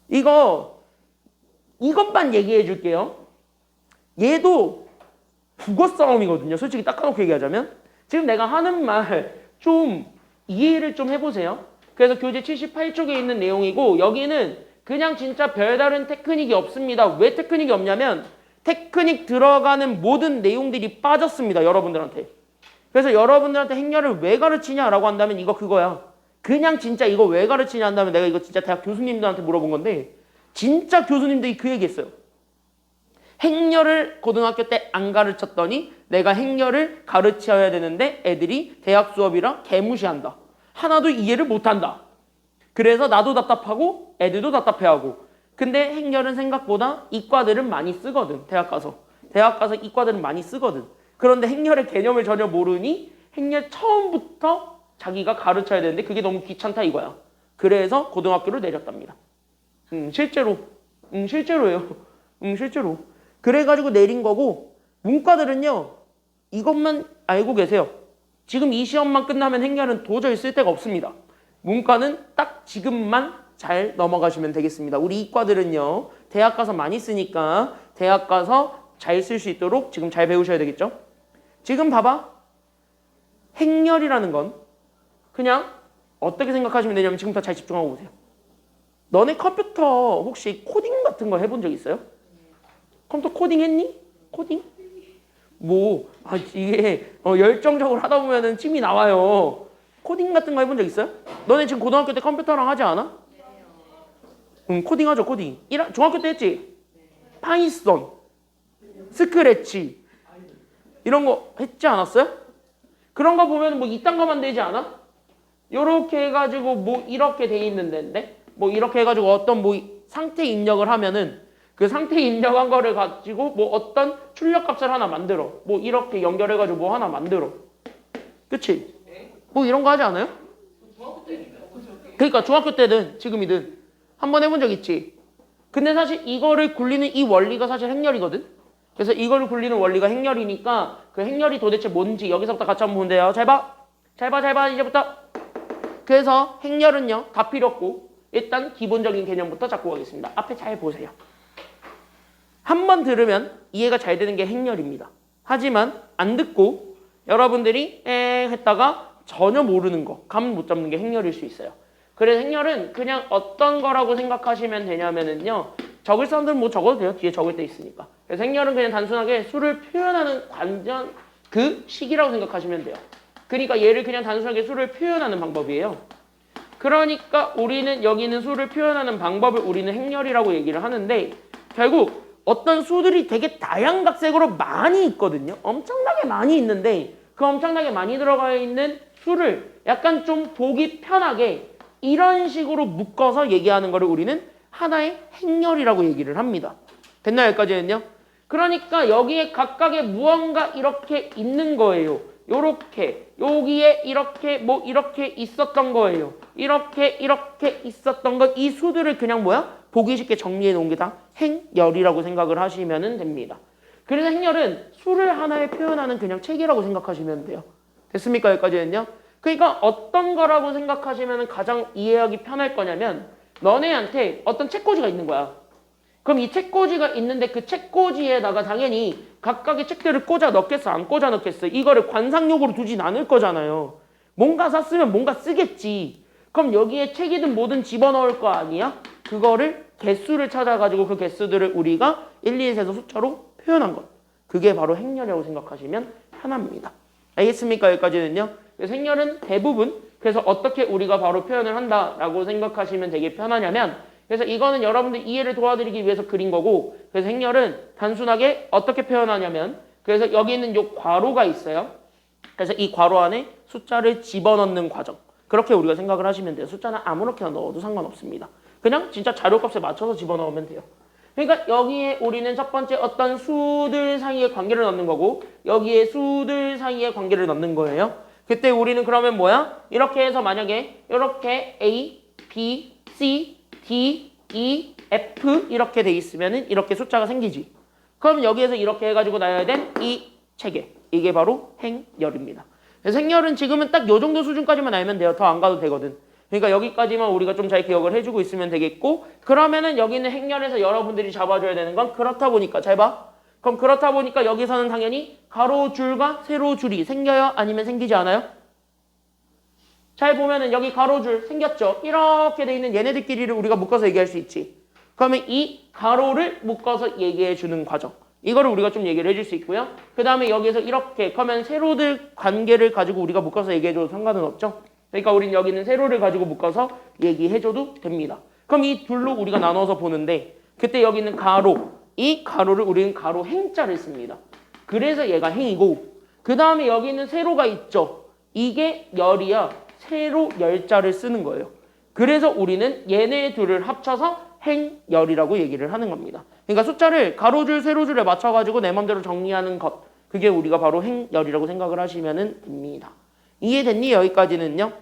이것만 얘기해 줄게요. 얘도 국어 싸움이거든요. 솔직히 닦아놓고 얘기하자면. 지금 내가 하는 말 좀 이해를 좀 해보세요. 그래서 교재 78쪽에 있는 내용이고 여기는 그냥 진짜 별다른 테크닉이 없습니다. 왜 테크닉이 없냐면 테크닉 들어가는 모든 내용들이 빠졌습니다. 여러분들한테. 그래서 여러분들한테 행렬을 왜 가르치냐라고 한다면 이거 그거야. 그냥 진짜 이거 왜 가르치냐 한다면 내가 이거 진짜 대학 교수님들한테 물어본 건데 진짜 교수님들이 그 얘기했어요. 행렬을 고등학교 때 안 가르쳤더니 내가 행렬을 가르쳐야 되는데 애들이 대학 수업이라 개무시한다. 하나도 이해를 못한다. 그래서 나도 답답하고 애들도 답답해하고. 근데 행렬은 생각보다 이과들은 많이 쓰거든. 대학 가서 이과들은 많이 쓰거든. 그런데 행렬의 개념을 전혀 모르니 행렬 처음부터 자기가 가르쳐야 되는데 그게 너무 귀찮다 이거야. 그래서 고등학교를 내렸답니다. 실제로예요. 실제로. 그래가지고 내린 거고 문과들은요. 이것만 알고 계세요. 지금 이 시험만 끝나면 행렬은 도저히 쓸 데가 없습니다. 문과는 딱 지금만 잘 넘어가시면 되겠습니다. 우리 이과들은요. 대학 가서 많이 쓰니까 대학 가서 잘 쓸 수 있도록 지금 잘 배우셔야 되겠죠. 지금 봐봐. 행렬이라는 건 그냥 어떻게 생각하시면 되냐면 지금부터 잘 집중하고 보세요. 너네 컴퓨터 혹시 코딩 같은 거 해본 적 있어요? 컴퓨터 코딩 했니? 코딩? 이게 열정적으로 하다 보면은 침이 나와요. 코딩 같은 거 해본 적 있어요? 너네 지금 고등학교 때 컴퓨터랑 하지 않아? 코딩 하죠, 코딩. 중학교 때 했지? 파이썬, 스크래치 이런 거 했지 않았어요? 그런 거 보면 이딴 거 만들지 않아? 요렇게 해가지고 이렇게 돼 있는 데인데 이렇게 해가지고 어떤 상태 입력을 하면은 그 상태 입력한 거를 가지고 어떤 출력값을 하나 만들어. 이렇게 연결해가지고 하나 만들어. 그치? 이런 거 하지 않아요? 그러니까 중학교 때든 지금이든 한번 해본 적 있지. 근데 사실 이거를 굴리는 이 원리가 사실 행렬이거든. 그래서 이거를 굴리는 원리가 행렬이니까 그 행렬이 도대체 뭔지 여기서부터 같이 한번 보면 돼요. 잘 봐. 이제부터. 그래서 행렬은요. 다 필요 없고 일단 기본적인 개념부터 잡고 가겠습니다. 앞에 잘 보세요. 한 번 들으면 이해가 잘 되는 게 행렬입니다. 하지만 안 듣고 여러분들이 했다가 전혀 모르는 거, 감 못 잡는 게 행렬일 수 있어요. 그래서 행렬은 그냥 어떤 거라고 생각하시면 되냐면은요. 적을 사람들은 적어도 돼요. 뒤에 적을 때 있으니까. 그래서 행렬은 그냥 단순하게 수를 표현하는 관전 그 식이라고 생각하시면 돼요. 그러니까 얘를 그냥 단순하게 수를 표현하는 방법이에요. 그러니까 우리는 여기 있는 수를 표현하는 방법을 우리는 행렬이라고 얘기를 하는데 결국 어떤 수들이 되게 다양각색으로 많이 있거든요. 엄청나게 많이 있는데 그 엄청나게 많이 들어가 있는 수를 약간 좀 보기 편하게 이런 식으로 묶어서 얘기하는 거를 우리는 하나의 행렬이라고 얘기를 합니다. 됐나요? 여기까지는요? 그러니까 여기에 각각의 무언가 이렇게 있는 거예요. 요렇게 여기에 이렇게 이렇게 있었던 거예요. 이렇게 있었던 것 이 수들을 그냥 보기 쉽게 정리해 놓은 게 다 행렬이라고 생각을 하시면 됩니다. 그래서 행렬은 수를 하나에 표현하는 그냥 책이라고 생각하시면 돼요. 됐습니까? 여기까지는요? 그러니까 어떤 거라고 생각하시면 가장 이해하기 편할 거냐면 너네한테 어떤 책꽂이가 있는 거야. 그럼 이 책꽂이가 있는데 그 책꽂이에다가 당연히 각각의 책들을 꽂아 넣겠어? 안 꽂아 넣겠어? 이거를 관상용으로 두진 않을 거잖아요. 뭔가 샀으면 뭔가 쓰겠지. 그럼 여기에 책이든 뭐든 집어넣을 거 아니야? 그거를 개수를 찾아가지고 그 개수들을 우리가 1, 2, 3에서 숫자로 표현한 것. 그게 바로 행렬이라고 생각하시면 편합니다. 알겠습니까? 여기까지는요. 그래서 행렬은 대부분 그래서 어떻게 우리가 바로 표현을 한다라고 생각하시면 되게 편하냐면 그래서 이거는 여러분들 이해를 도와드리기 위해서 그린 거고 그래서 행렬은 단순하게 어떻게 표현하냐면 그래서 여기 있는 요 괄호가 있어요. 그래서 이 괄호 안에 숫자를 집어넣는 과정. 그렇게 우리가 생각을 하시면 돼요. 숫자는 아무렇게나 넣어도 상관없습니다. 그냥 진짜 자료값에 맞춰서 집어넣으면 돼요. 그러니까 여기에 우리는 첫 번째 어떤 수들 사이의 관계를 넣는 거고 여기에 수들 사이의 관계를 넣는 거예요. 그때 우리는 그러면 뭐야? 이렇게 해서 만약에 이렇게 A, B, C, D, E, F 이렇게 돼 있으면은 이렇게 숫자가 생기지. 그럼 여기에서 이렇게 해가지고 나와야 된 이 체계. 이게 바로 행렬입니다. 그래서 행렬은 지금은 딱 요 정도 수준까지만 알면 돼요. 더 안 가도 되거든. 그러니까 여기까지만 우리가 좀 잘 기억을 해주고 있으면 되겠고 그러면은 여기는 행렬에서 여러분들이 잡아줘야 되는 건 그렇다 보니까 잘 봐. 그럼 그렇다 보니까 여기서는 당연히 가로줄과 세로줄이 생겨요? 아니면 생기지 않아요? 잘 보면은 여기 가로줄 생겼죠? 이렇게 돼 있는 얘네들끼리를 우리가 묶어서 얘기할 수 있지. 그러면 이 가로를 묶어서 얘기해 주는 과정. 이거를 우리가 좀 얘기를 해줄 수 있고요. 그 다음에 여기서 이렇게 그러면 세로들 관계를 가지고 우리가 묶어서 얘기해줘도 상관은 없죠. 그러니까 우린 여기는 세로를 가지고 묶어서 얘기해줘도 됩니다. 그럼 이 둘로 우리가 나눠서 보는데 그때 여기 있는 가로, 이 가로를 우리는 가로 행자를 씁니다. 그래서 얘가 행이고 그 다음에 여기 있는 세로가 있죠. 이게 열이야. 세로 열자를 쓰는 거예요. 그래서 우리는 얘네 둘을 합쳐서 행열이라고 얘기를 하는 겁니다. 그러니까 숫자를 가로줄, 세로줄에 맞춰가지고 내 맘대로 정리하는 것. 그게 우리가 바로 행열이라고 생각을 하시면 됩니다. 이해됐니? 여기까지는요.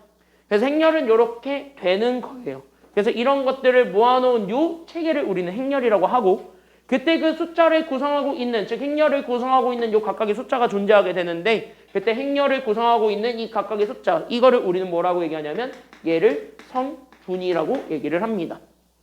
그래서 행렬은 이렇게 되는 거예요. 그래서 이런 것들을 모아놓은 요 체계를 우리는 행렬이라고 하고 그때 그 숫자를 구성하고 있는 즉 행렬을 구성하고 있는 요 각각의 숫자가 존재하게 되는데 그때 행렬을 구성하고 있는 이 각각의 숫자 이거를 우리는 뭐라고 얘기하냐면 얘를 성분이라고 얘기를 합니다.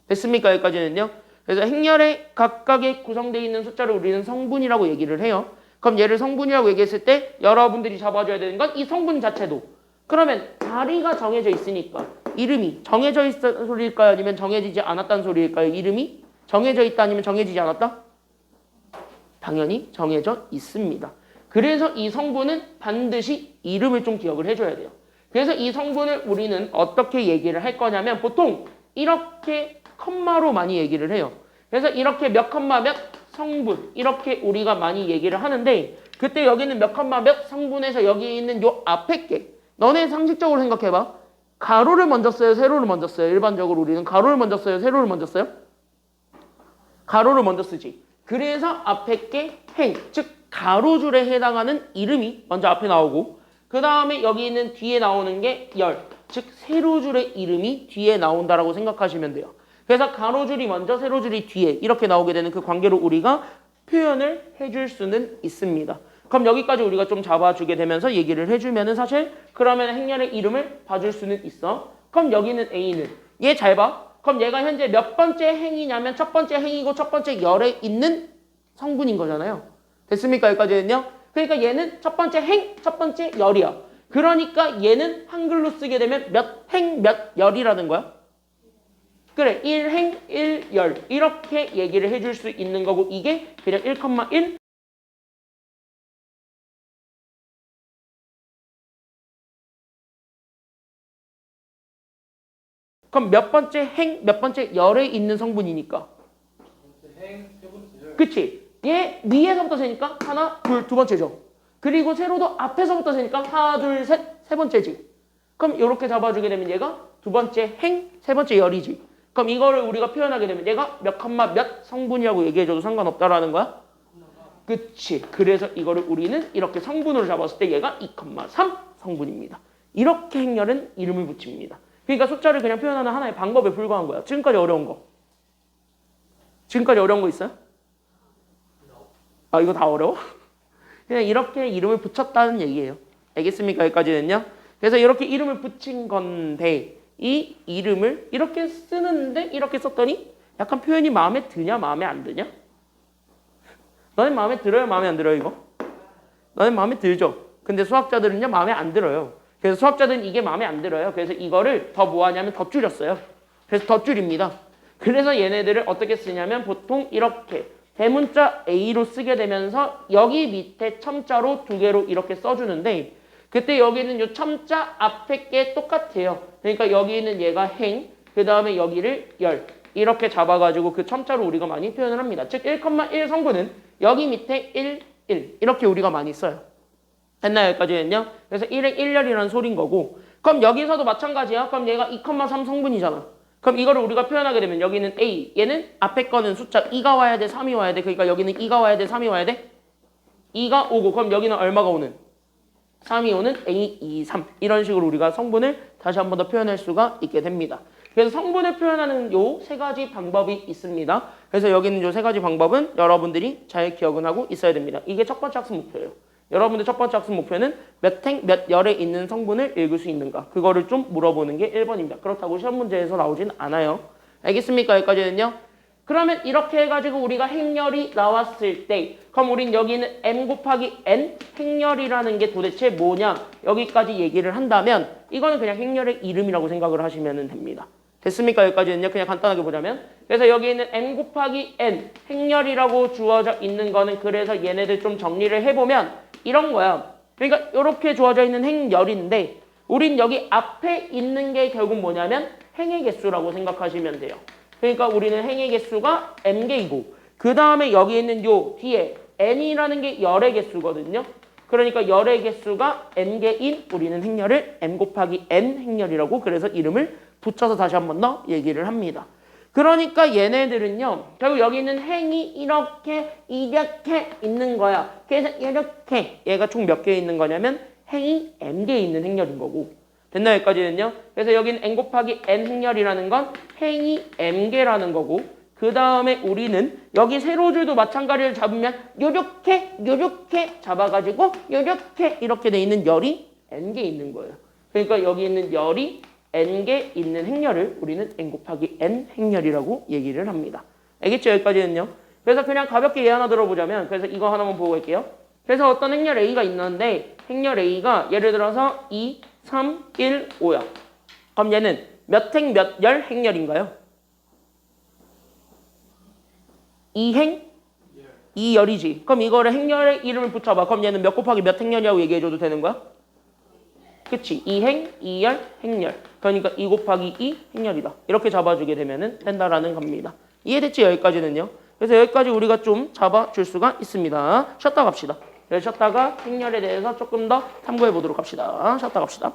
됐습니까? 여기까지는요. 그래서 행렬에 각각의 구성되어 있는 숫자를 우리는 성분이라고 얘기를 해요. 그럼 얘를 성분이라고 얘기했을 때 여러분들이 잡아줘야 되는 건 이 성분 자체도 그러면 다리가 정해져 있으니까 이름이 정해져 있다는 소리일까요? 아니면 정해지지 않았다는 소리일까요? 이름이 정해져 있다 아니면 정해지지 않았다? 당연히 정해져 있습니다. 그래서 이 성분은 반드시 이름을 좀 기억을 해줘야 돼요. 그래서 이 성분을 우리는 어떻게 얘기를 할 거냐면 보통 이렇게 컴마로 많이 얘기를 해요. 그래서 이렇게 몇 컴마 몇 성분 이렇게 우리가 많이 얘기를 하는데 그때 여기는 몇 컴마 몇 성분에서 여기 있는 요 앞에 게 너네 상식적으로 생각해봐. 가로를 먼저 써요? 세로를 먼저 써요? 일반적으로 우리는 가로를 먼저 써요? 세로를 먼저 써요? 가로를 먼저 쓰지. 그래서 앞에 게 행, 즉 가로줄에 해당하는 이름이 먼저 앞에 나오고 그 다음에 여기 있는 뒤에 나오는 게 열, 즉 세로줄의 이름이 뒤에 나온다라고 생각하시면 돼요. 그래서 가로줄이 먼저 세로줄이 뒤에 이렇게 나오게 되는 그 관계로 우리가 표현을 해줄 수는 있습니다. 그럼 여기까지 우리가 좀 잡아주게 되면서 얘기를 해주면은 사실 그러면 행렬의 이름을 봐줄 수는 있어. 그럼 여기는 A는 얘 잘 봐. 그럼 얘가 현재 몇 번째 행이냐면 첫 번째 행이고 첫 번째 열에 있는 성분인 거잖아요. 됐습니까? 여기까지는요. 그러니까 얘는 첫 번째 행, 첫 번째 열이야. 그러니까 얘는 한글로 쓰게 되면 몇 행, 몇 열이라는 거야. 그래, 1행, 1열 이렇게 얘기를 해줄 수 있는 거고 이게 그냥 1,1 그럼 몇 번째 행, 몇 번째 열에 있는 성분이니까 그치? 얘 위에서부터 세니까 하나, 둘, 두 번째죠. 그리고 세로도 앞에서부터 세니까 하나, 둘, 셋, 세 번째지. 그럼 이렇게 잡아주게 되면 얘가 두 번째 행, 세 번째 열이지. 그럼 이거를 우리가 표현하게 되면 얘가 몇 컴마 몇 성분이라고 얘기해줘도 상관없다라는 거야? 그치. 그래서 이거를 우리는 이렇게 성분으로 잡았을 때 얘가 2,3 성분입니다. 이렇게 행렬은 이름을 붙입니다. 그러니까 숫자를 그냥 표현하는 하나의 방법에 불과한 거야. 지금까지 어려운 거. 지금까지 어려운 거 있어요? 아, 이거 다 어려워? 그냥 이렇게 이름을 붙였다는 얘기예요. 알겠습니까? 여기까지는요. 그래서 이렇게 이름을 붙인 건데 이 이름을 이렇게 쓰는데 이렇게 썼더니 약간 표현이 마음에 드냐 마음에 안 드냐? 너네 마음에 들어요? 마음에 안 들어요 이거? 너네 마음에 들죠? 근데 수학자들은요 마음에 안 들어요. 그래서 수학자들은 이게 마음에 안 들어요. 그래서 이거를 더 뭐하냐면 더 줄였어요. 그래서 더 줄입니다. 그래서 얘네들을 어떻게 쓰냐면 보통 이렇게 대문자 A로 쓰게 되면서 여기 밑에 첨자로 두 개로 이렇게 써주는데 그때 여기는 요 첨자 앞에 게 똑같아요. 그러니까 여기는 얘가 행, 그 다음에 여기를 열 이렇게 잡아가지고 그 첨자로 우리가 많이 표현을 합니다. 즉 1,1 성분은 여기 밑에 1, 1 이렇게 우리가 많이 써요. 됐나요? 여기까지는요. 그래서 1의 1열이라는 소린 거고 그럼 여기서도 마찬가지야. 그럼 얘가 2,3 성분이잖아. 그럼 이거를 우리가 표현하게 되면 여기는 A, 얘는 앞에 거는 숫자 2가 와야 돼, 3이 와야 돼. 그러니까 여기는 2가 와야 돼, 3이 와야 돼. 2가 오고 그럼 여기는 얼마가 오는? 3이 오는 A, 2, 3 이런 식으로 우리가 성분을 다시 한 번 더 표현할 수가 있게 됩니다. 그래서 성분을 표현하는 요 세 가지 방법이 있습니다. 그래서 여기 있는 요 세 가지 방법은 여러분들이 잘 기억은 하고 있어야 됩니다. 이게 첫 번째 학습 목표예요. 여러분들 첫 번째 학습 목표는 몇 행, 몇 열에 있는 성분을 읽을 수 있는가. 그거를 좀 물어보는 게 1번입니다. 그렇다고 시험 문제에서 나오진 않아요. 알겠습니까? 여기까지는요. 그러면 이렇게 해가지고 우리가 행렬이 나왔을 때 그럼 우린 여기는 m 곱하기 n 행렬이라는 게 도대체 뭐냐 여기까지 얘기를 한다면 이거는 그냥 행렬의 이름이라고 생각을 하시면 됩니다. 됐습니까? 여기까지는요. 그냥 간단하게 보자면 그래서 여기 있는 m 곱하기 n 행렬이라고 주어져 있는 거는 그래서 얘네들 좀 정리를 해보면 이런 거야. 그러니까 이렇게 주어져 있는 행렬인데 우린 여기 앞에 있는 게 결국 뭐냐면 행의 개수라고 생각하시면 돼요. 그러니까 우리는 행의 개수가 m개이고 그 다음에 여기 있는 요 뒤에 n이라는 게 열의 개수거든요. 그러니까 열의 개수가 n개인 우리는 행렬을 m 곱하기 n 행렬이라고 그래서 이름을 붙여서 다시 한 번 더 얘기를 합니다. 그러니까 얘네들은요. 결국 여기 있는 행이 이렇게 있는 거야. 그래서 이렇게 얘가 총 몇 개 있는 거냐면 행이 m개 있는 행렬인 거고 됐나요? 여기까지는요. 그래서 여기는 n 곱하기 n 행렬이라는 건 행이 m개라는 거고 그 다음에 우리는 여기 세로줄도 마찬가지를 잡으면 요렇게 잡아가지고 요렇게 이렇게 돼 있는 열이 n개 있는 거예요. 그러니까 여기 있는 열이 n개 있는 행렬을 우리는 n 곱하기 n 행렬이라고 얘기를 합니다. 알겠죠? 여기까지는요. 그래서 그냥 가볍게 예 하나 들어보자면 그래서 이거 하나만 보고 갈게요. 그래서 어떤 행렬 A가 있는데 행렬 A가 예를 들어서 2, 3, 1, 5야. 그럼 얘는 몇 행, 몇 열 행렬인가요? 2행? 2열이지. 그럼 이거를 행렬의 이름을 붙여봐. 그럼 얘는 몇 곱하기 몇 행렬이라고 얘기해줘도 되는 거야? 그치? 2행, 2열, 행렬. 그러니까 2 곱하기 2 행렬이다. 이렇게 잡아주게 되면 된다라는 겁니다. 이해됐지? 여기까지는요. 그래서 여기까지 우리가 좀 잡아줄 수가 있습니다. 쉬었다 갑시다. 그래서 쉬었다가 행렬에 대해서 조금 더 탐구해 보도록 합시다. 쉬었다 갑시다.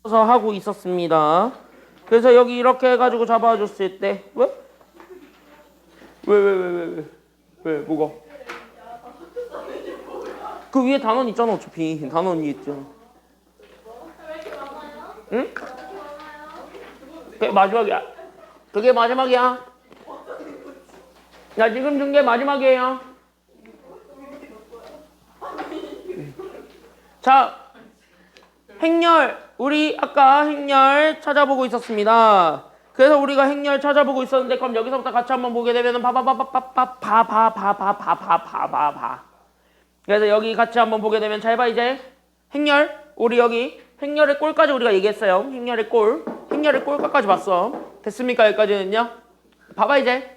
서 하고 있었습니다. 그래서 여기 이렇게 해가지고 잡아줬을 때 왜? 왜? 뭐가? 그 위에 단원 있잖아. 어차피 단원 위에 있잖아. 응? 그게 마지막이야. 그게 마지막이야. 나 지금 준 게 마지막이에요. 자, 행렬. 우리 아까 행렬 찾아보고 있었습니다. 그래서 우리가 행렬 찾아보고 있었는데 그럼 여기서부터 같이 한번 보게 되면은 그래서 여기 같이 한번 보게 되면 잘 봐 이제 행렬. 우리 여기 행렬의 꼴까지 우리가 얘기했어요. 행렬의 꼴까지 봤어. 됐습니까? 여기까지는요. 봐봐 이제.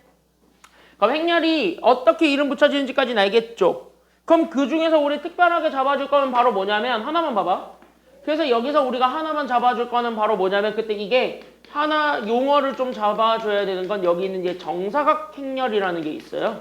그럼 행렬이 어떻게 이름 붙여지는지까지는 알겠죠? 그럼 그 중에서 우리 특별하게 잡아줄 거는 바로 뭐냐면 하나만 봐봐. 그래서 여기서 우리가 하나만 잡아줄 거는 바로 뭐냐면 그때 이게 하나 용어를 좀 잡아줘야 되는 건 여기 있는 이제 정사각 행렬이라는 게 있어요.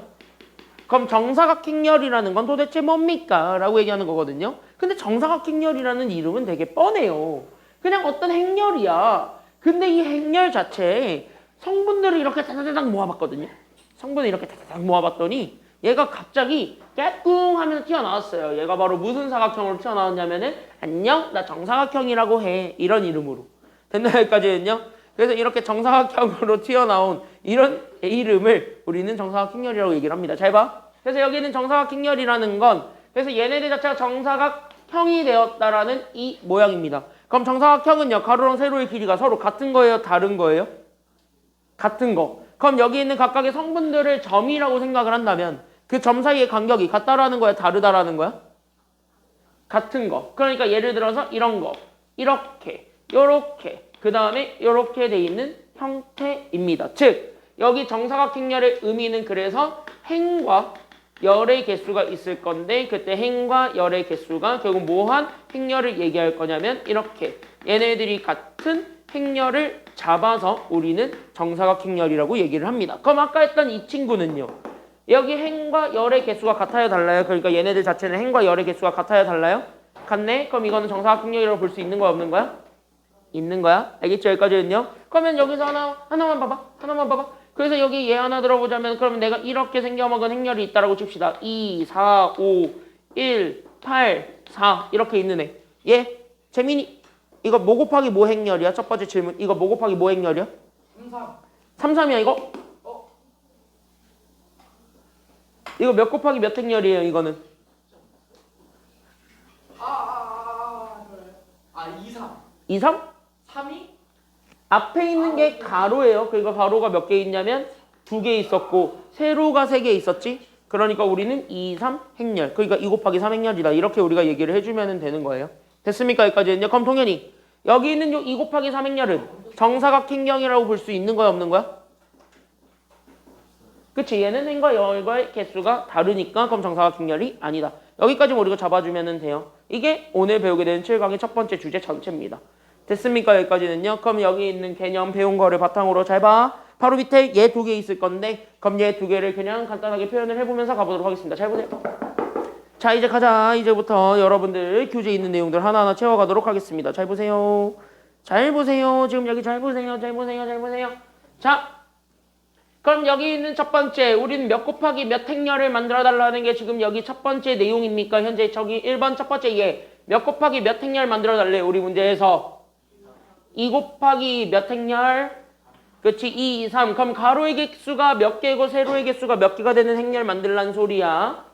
그럼 정사각 행렬이라는 건 도대체 뭡니까? 라고 얘기하는 거거든요. 근데 정사각 행렬이라는 이름은 되게 뻔해요. 그냥 어떤 행렬이야. 근데 이 행렬 자체에 성분들을 이렇게 다다다닥 모아봤거든요. 성분을 이렇게 다다닥 모아봤더니 얘가 갑자기 깨꿍 하면서 튀어나왔어요. 얘가 바로 무슨 사각형으로 튀어나왔냐면은 안녕 나 정사각형이라고 해. 이런 이름으로. 됐나 여기까지는요? 그래서 이렇게 정사각형으로 튀어나온 이런 이름을 우리는 정사각행렬이라고 얘기를 합니다. 잘 봐. 그래서 여기는 정사각행렬이라는 건 그래서 얘네들 자체가 정사각형이 되었다라는 이 모양입니다. 그럼 정사각형은요. 가로랑 세로의 길이가 서로 같은 거예요? 다른 거예요? 같은 거. 그럼 여기 있는 각각의 성분들을 점이라고 생각을 한다면 그 점 사이의 간격이 같다라는 거야? 다르다라는 거야? 같은 거. 그러니까 예를 들어서 이런 거. 이렇게. 요렇게. 그 다음에 이렇게 돼 있는 형태입니다. 즉 여기 정사각행렬의 의미는 그래서 행과 열의 개수가 있을 건데 그때 행과 열의 개수가 결국 뭐한 행렬을 얘기할 거냐면 이렇게 얘네들이 같은 행렬을 잡아서 우리는 정사각행렬이라고 얘기를 합니다. 그럼 아까 했던 이 친구는요. 여기 행과 열의 개수가 같아요 달라요? 그러니까 얘네들 자체는 행과 열의 개수가 같아요 달라요? 같네? 그럼 이거는 정사각행렬이라고 볼 수 있는 거야 없는 거야? 있는 거야. 알겠죠? 여기까지는요. 그러면 여기서 하나만 봐봐. 그래서 여기 얘 하나 들어보자면 그러면 내가 이렇게 생겨먹은 행렬이 있다라고 칩시다. 2, 4, 5, 1, 8, 4 이렇게 있는 애. 얘 재민이 이거 뭐 곱하기 뭐 행렬이야? 첫 번째 질문. 이거 뭐 곱하기 뭐 행렬이야? 3, 3이야 이거? 이거 몇 곱하기 몇 행렬이에요 이거는? 2, 3? 3이? 앞에 있는 게 가로예요. 그러니까 가로가 몇 개 있냐면 2개 있었고 세로가 3개 있었지. 그러니까 우리는 2, 3 행렬. 그러니까 2 곱하기 3 행렬이다. 이렇게 우리가 얘기를 해주면 되는 거예요. 됐습니까? 여기까지는요. 그럼 동현이 여기 있는 요 2 곱하기 3 행렬은 정사각행렬이라고 볼 수 있는 거야 없는 거야? 그치? 얘는 행과 열과의 개수가 다르니까 그럼 정사각행렬이 아니다. 여기까지만 우리가 잡아주면 돼요. 이게 오늘 배우게 되는 7강의 첫 번째 주제 전체입니다. 됐습니까? 여기까지는요. 그럼 여기 있는 개념 배운 거를 바탕으로 잘 봐. 바로 밑에 얘 2개 있을 건데 그럼 얘 2개를 그냥 간단하게 표현을 해보면서 가보도록 하겠습니다. 잘 보세요. 자 이제 가자. 이제부터 여러분들 교재에 있는 내용들 하나하나 채워가도록 하겠습니다. 잘 보세요. 잘 보세요. 지금 여기 잘 보세요. 자 그럼 여기 있는 첫 번째 우리는 몇 곱하기 몇 행렬을 만들어 달라는 게 지금 여기 첫 번째 내용입니까? 현재 저기 1번 첫 번째 얘 몇 곱하기 몇 행렬 만들어 달래 우리 문제에서 2 곱하기 몇 행렬? 그치 2, 3. 그럼 가로의 개수가 몇 개고 세로의 개수가 몇 개가 되는 행렬 만들란 소리야.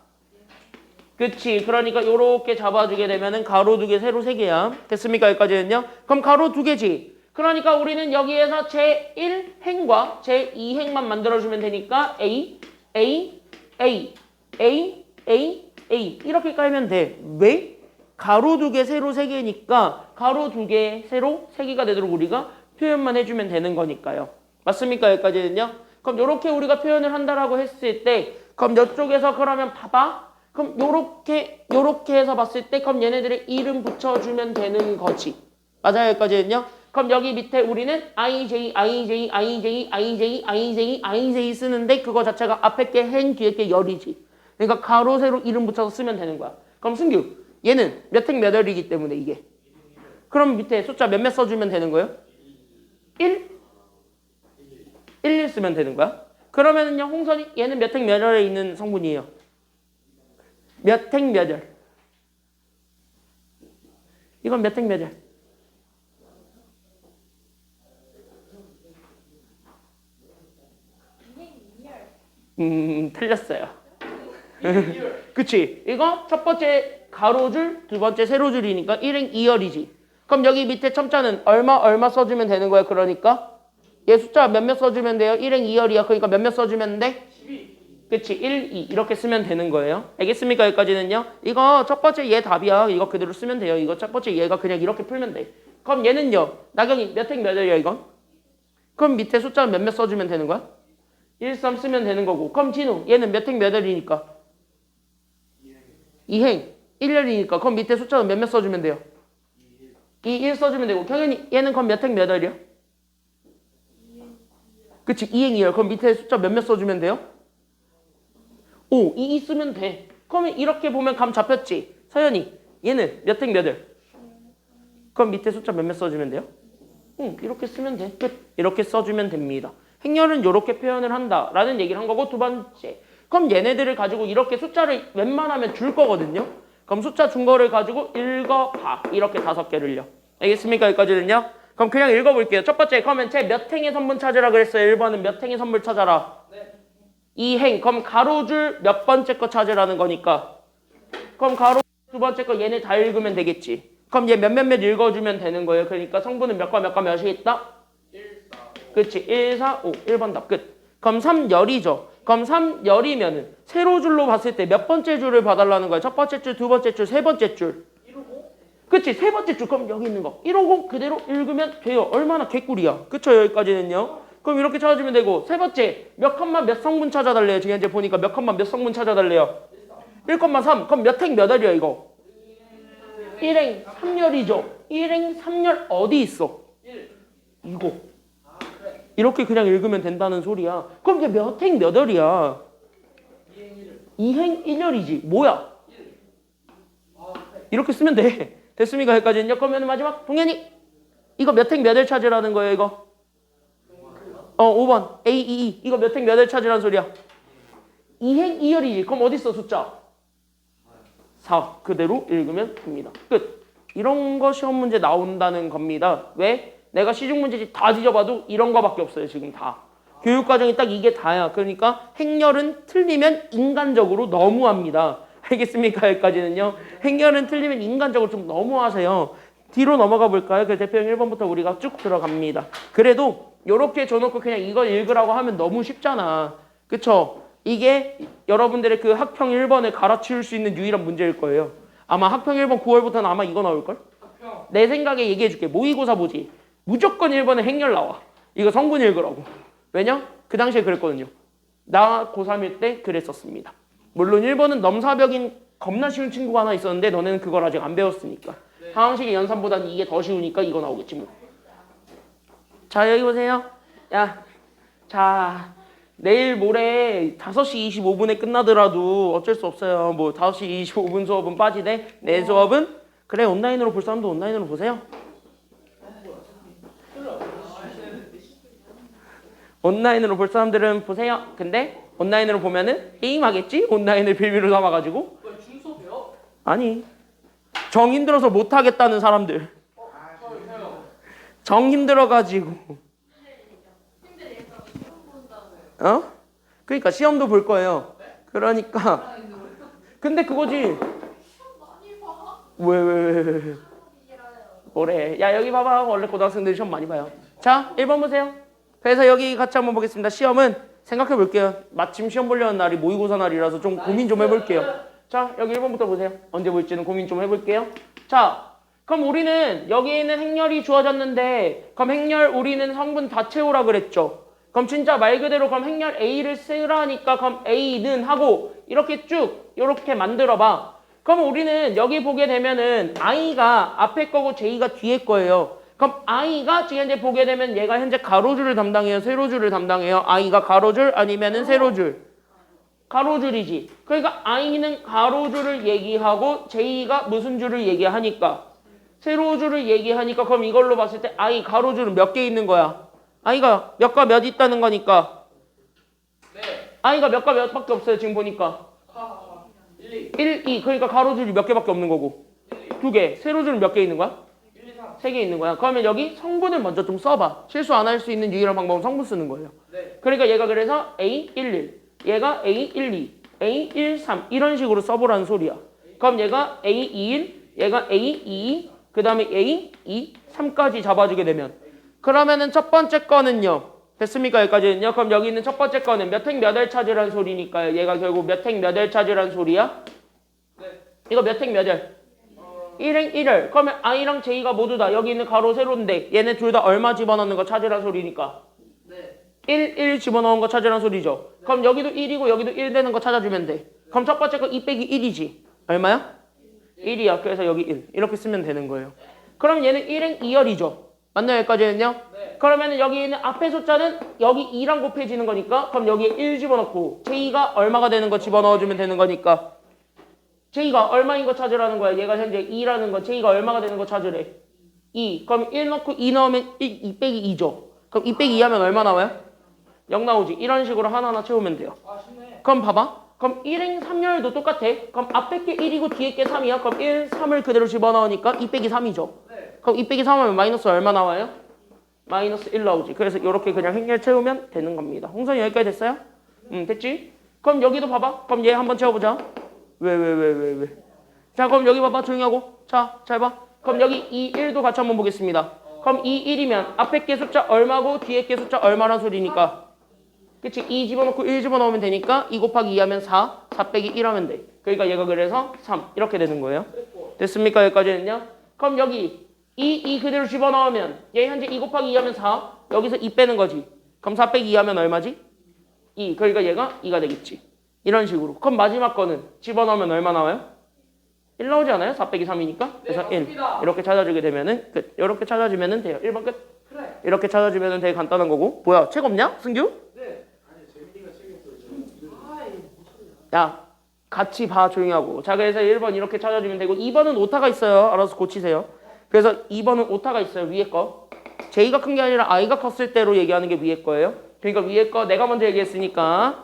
그치 그러니까 요렇게 잡아주게 되면은 가로 2개 세로 3개야. 됐습니까? 여기까지는요. 그럼 가로 2개지. 그러니까 우리는 여기에서 제1행과 제2행만 만들어주면 되니까 A 이렇게 깔면 돼. 왜? 가로 2개, 세로 3개니까 가로 2개, 세로 3개가 되도록 우리가 표현만 해주면 되는 거니까요. 맞습니까? 여기까지는요. 그럼 이렇게 우리가 표현을 한다라고 했을 때 그럼 이쪽에서 그러면 봐봐. 그럼 요렇게 해서 봤을 때 그럼 얘네들의 이름 붙여주면 되는 거지. 맞아요? 여기까지는요. 그럼 여기 밑에 우리는 IJ 쓰는데 그거 자체가 앞에 게 행, 뒤에 게 열이지. 그러니까 가로, 세로 이름 붙여서 쓰면 되는 거야. 그럼 승규, 얘는 몇 행 몇 열이기 때문에 이게. 그럼 밑에 숫자 몇몇 써주면 되는 거예요? 1? 1 쓰면 되는 거야? 그러면은요, 홍선이 얘는 몇 핵 몇 열에 있는 성분이에요? 몇 핵 몇 열? 이건 몇 핵 몇 열? 틀렸어요. 그치? 이거 첫 번째 가로줄, 두 번째 세로줄이니까 1행 2열이지. 그럼 여기 밑에 첨자는 얼마 써주면 되는 거야? 그러니까 얘 숫자 몇몇 써주면 돼요? 1행 2열이야. 그러니까 몇몇 써주면 돼? 12. 그치? 1, 2 이렇게 쓰면 되는 거예요. 알겠습니까? 여기까지는요. 이거 첫 번째 얘 답이야. 이거 그대로 쓰면 돼요. 이거 첫 번째 얘가 그냥 이렇게 풀면 돼. 그럼 얘는요. 나경이 몇 행 몇 열이야 이건? 그럼 밑에 숫자 몇몇 써주면 되는 거야? 1, 3 쓰면 되는 거고. 그럼 진우 얘는 몇 행 몇 열이니까? 2행 1열이니까 그럼 밑에 숫자는 몇몇 써주면 돼요? 2, 1 써주면 되고. 경현이 얘는 그럼 몇 행 몇 열이야? 그치 2행 2열. 그럼 밑에 숫자 몇몇 써주면 돼요? 5, 2 쓰면 돼. 그러면 이렇게 보면 감 잡혔지? 서연이 얘는 몇 행 몇 열? 그럼 밑에 숫자 몇몇 써주면 돼요? 이렇게 쓰면 돼. 끝. 이렇게 써주면 됩니다. 행렬은 이렇게 표현을 한다라는 얘기를 한 거고 두 번째. 그럼 얘네들을 가지고 이렇게 숫자를 웬만하면 줄 거거든요. 그럼 숫자 준 거를 가지고 읽어봐. 이렇게 5개를요. 알겠습니까? 여기까지는요. 그럼 그냥 읽어볼게요. 첫 번째. 그러면 제 몇 행의 선분 찾으라 그랬어요. 1번은 몇 행의 선분 찾아라. 네. 2행. 그럼 가로줄 몇 번째 거 찾으라는 거니까. 그럼 가로 두 번째 거 얘네 다 읽으면 되겠지. 그럼 얘 몇몇몇 읽어주면 되는 거예요. 그러니까 성분은 몇과 몇이 있다? 1, 4, 5. 그치. 1, 4, 5. 1번 답 끝. 그럼 3열이죠. 그럼 3열이면은 세로줄로 봤을 때 몇 번째 줄을 봐달라는 거야? 첫 번째 줄, 두 번째 줄, 세 번째 줄. 150? 그치. 세 번째 줄. 그럼 여기 있는 거. 150 그대로 읽으면 돼요. 얼마나 개꿀이야. 그쵸? 여기까지는요. 그럼 이렇게 찾아주면 되고. 세 번째. 몇 컴마 몇 성분 찾아달래요? 지금 현재 보니까 몇 컴마 몇 성분 찾아달래요? 1,3. 그럼 몇 행 몇 열이야 이거? 1행 3열이죠. 1행 3열 어디 있어? 1. 이거. 이렇게 그냥 읽으면 된다는 소리야. 그럼 이게 몇 행 몇 열이야? 2행 1열이지. 뭐야? 이렇게 쓰면 돼. 됐습니까? 여기까지는요. 그러면 마지막 동현이 이거 몇 행 몇 열 찾으라는 거예요 이거? 5번 A, E, E. 이거 몇 행 몇 열 찾으라는 소리야? 2행 2열이지. 그럼 어디 있어 숫자? 4 그대로 읽으면 됩니다. 끝. 이런 거 시험 문제 나온다는 겁니다. 왜? 내가 시중 문제집 다 뒤져봐도 이런 거밖에 없어요. 지금 다. 교육과정이 딱 이게 다야. 그러니까 행렬은 틀리면 인간적으로 너무합니다. 알겠습니까? 여기까지는요. 행렬은 틀리면 인간적으로 좀 너무하세요. 뒤로 넘어가 볼까요? 그 대표형 1번부터 우리가 쭉 들어갑니다. 그래도 이렇게 줘놓고 그냥 이걸 읽으라고 하면 너무 쉽잖아. 그쵸? 이게 여러분들의 그 학평 1번을 갈아치울 수 있는 유일한 문제일 거예요. 아마 학평 1번 9월부터는 아마 이거 나올걸? 내 생각에 얘기해줄게. 모의고사 보지. 무조건 1번에 행렬 나와. 이거 성분 읽으라고. 왜냐? 그 당시에 그랬거든요. 나 고3일 때 그랬었습니다. 물론 1번은 넘사벽인 겁나 쉬운 친구가 하나 있었는데 너네는 그걸 아직 안 배웠으니까. 상황식의 연산보다는 이게 더 쉬우니까 이거 나오겠지 뭐. 자 여기 보세요. 야, 자 내일 모레 5시 25분에 끝나더라도 어쩔 수 없어요. 뭐 5시 25분 수업은 빠지되 내 수업은 그래 온라인으로 볼 사람도 온라인으로 보세요. 온라인으로 볼 사람들은 보세요. 근데 온라인으로 보면은 게임하겠지? 온라인을 빌미로 삼아가지고. 아니 정 힘들어서 못하겠다는 사람들. 정 힘들어가지고. 그러니까 시험도 볼 거예요. 그러니까 근데 그거지. 왜? 뭐래? 야 여기 봐봐. 원래 고등학생들이 시험 많이 봐요. 자 1번 보세요. 그래서 여기 같이 한번 보겠습니다. 시험은 생각해 볼게요. 마침 시험 보려는 날이 모의고사 날이라서 좀 고민 좀 해볼게요. 자 여기 1번부터 보세요. 언제 볼지는 고민 좀 해볼게요. 자 그럼 우리는 여기 있는 행렬이 주어졌는데 그럼 행렬 우리는 성분 다 채우라 그랬죠. 그럼 진짜 말 그대로 그럼 행렬 A를 쓰라니까 그럼 A는 하고 이렇게 쭉 이렇게 만들어봐. 그럼 우리는 여기 보게 되면은 I가 앞에 거고 J가 뒤에 거예요. 그럼 I가 지금 현재 보게 되면 얘가 현재 가로줄을 담당해요? 세로줄을 담당해요? I가 가로줄 아니면은 세로줄? 가로줄이지. 그러니까 I는 가로줄을 얘기하고 J가 무슨 줄을 얘기하니까? 세로줄을 얘기하니까 그럼 이걸로 봤을 때 I 가로줄은 몇 개 있는 거야? I가 몇과 몇 있다는 거니까 네. I가 몇과 몇밖에 없어요. 지금 보니까 1, 2. 1, 2. 그러니까 가로줄이 몇 개밖에 없는 거고 2개. 세로줄은 몇 개 있는 거야? 1, 2, 3. 3개 있는 거야. 그러면 여기 성분을 먼저 좀 써봐. 실수 안 할 수 있는 유일한 방법은 성분 쓰는 거예요. 네. 그러니까 얘가 그래서 A, 1, 1. 얘가 A, 1, 2. A, 1, 3. 이런 식으로 써보라는 소리야. 그럼 얘가 A, 2, 1. 얘가 A, 2, 2. 그 다음에 A, 2, 3까지 잡아주게 되면 그러면은 첫 번째 거는요. 됐습니까? 여기까지는요. 그럼 여기 있는 첫 번째 거는 몇 행 몇 엘 찾으라는 소리니까요. 얘가 결국 몇 행 몇 엘 찾으라는 소리야? 네. 이거 몇 행 몇 엘? 1행 1엘. 그러면 I랑 J가 모두 다 여기 있는 가로 세로인데 얘네 둘 다 얼마 집어넣는 거 찾으라는 소리니까 네. 1, 1 집어넣은 거 찾으라는 소리죠. 그럼 여기도 1이고 여기도 1 되는 거 찾아주면 돼. 그럼 첫 번째 거 2 빼기 1이지. 얼마야? 1이야. 그래서 여기 1. 이렇게 쓰면 되는 거예요. 그럼 얘는 1행 2열이죠. 맞나요? 여기까지는요? 네. 그러면 여기 있는 앞에 숫자는 여기 2랑 곱해지는 거니까 그럼 여기에 1 집어넣고 J가 얼마가 되는 거 집어넣어주면 되는 거니까 J가 얼마인 거 찾으라는 거야. 얘가 현재 2라는 거. J가 얼마가 되는 거 찾으래. 2. 그럼 1 넣고 2 넣으면 2 빼기 2죠. 그럼 2 빼기 2 하면 얼마 나와요? 0 나오지. 이런 식으로 하나하나 채우면 돼요. 아, 쉽네. 그럼 봐봐. 그럼 1행 3열도 똑같아. 그럼 앞에 게 1이고 뒤에 게 3이야. 그럼 1, 3을 그대로 집어넣으니까 2 빼기 3이죠. 네. 그럼 2 빼기 3 하면 마이너스 얼마 나와요? 마이너스 1 나오지. 그래서 이렇게 그냥 행렬 채우면 되는 겁니다. 홍선이 여기까지 됐어요? 됐지? 그럼 여기도 봐봐. 그럼 얘 한번 채워보자. 왜? 자, 그럼 여기 봐봐. 조용히 하고. 자, 잘 봐. 그럼 여기 2, 1도 같이 한번 보겠습니다. 그럼 2, 1이면 앞에 게 숫자 얼마고 뒤에 게 숫자 얼마란 소리니까. 그치? 2 집어넣고 1 집어넣으면 되니까 2 곱하기 2 하면 4, 4 빼기 1 하면 돼. 그러니까 얘가 그래서 3 이렇게 되는 거예요. 됐습니까? 여기까지는요? 그럼 여기 2 그대로 집어넣으면 얘 현재 2 곱하기 2 하면 4, 여기서 2 빼는 거지. 그럼 4 빼기 2 하면 얼마지? 2. 그러니까 얘가 2가 되겠지. 이런 식으로. 그럼 마지막 거는 집어넣으면 얼마 나와요? 1 나오지 않아요? 4 빼기 3이니까? 그래서 네, 1. 맞습니다. 이렇게 찾아주게 되면은 끝. 이렇게 찾아주면은 돼요. 1번 끝. 그래. 이렇게 찾아주면은 되게 간단한 거고. 뭐야? 책 없냐? 승규? 네. 아니, 재민이가 책이 없어요. 아이, 못 찾냐. 야, 같이 봐. 조용히 하고. 자, 그래서 1번 이렇게 찾아주면 되고 2번은 오타가 있어요. 알아서 고치세요. 그래서 2번은 오타가 있어요. 위에 거. J가 큰 게 아니라 I가 컸을 때로 얘기하는 게 위에 거예요. 그러니까 위에 거 내가 먼저 얘기했으니까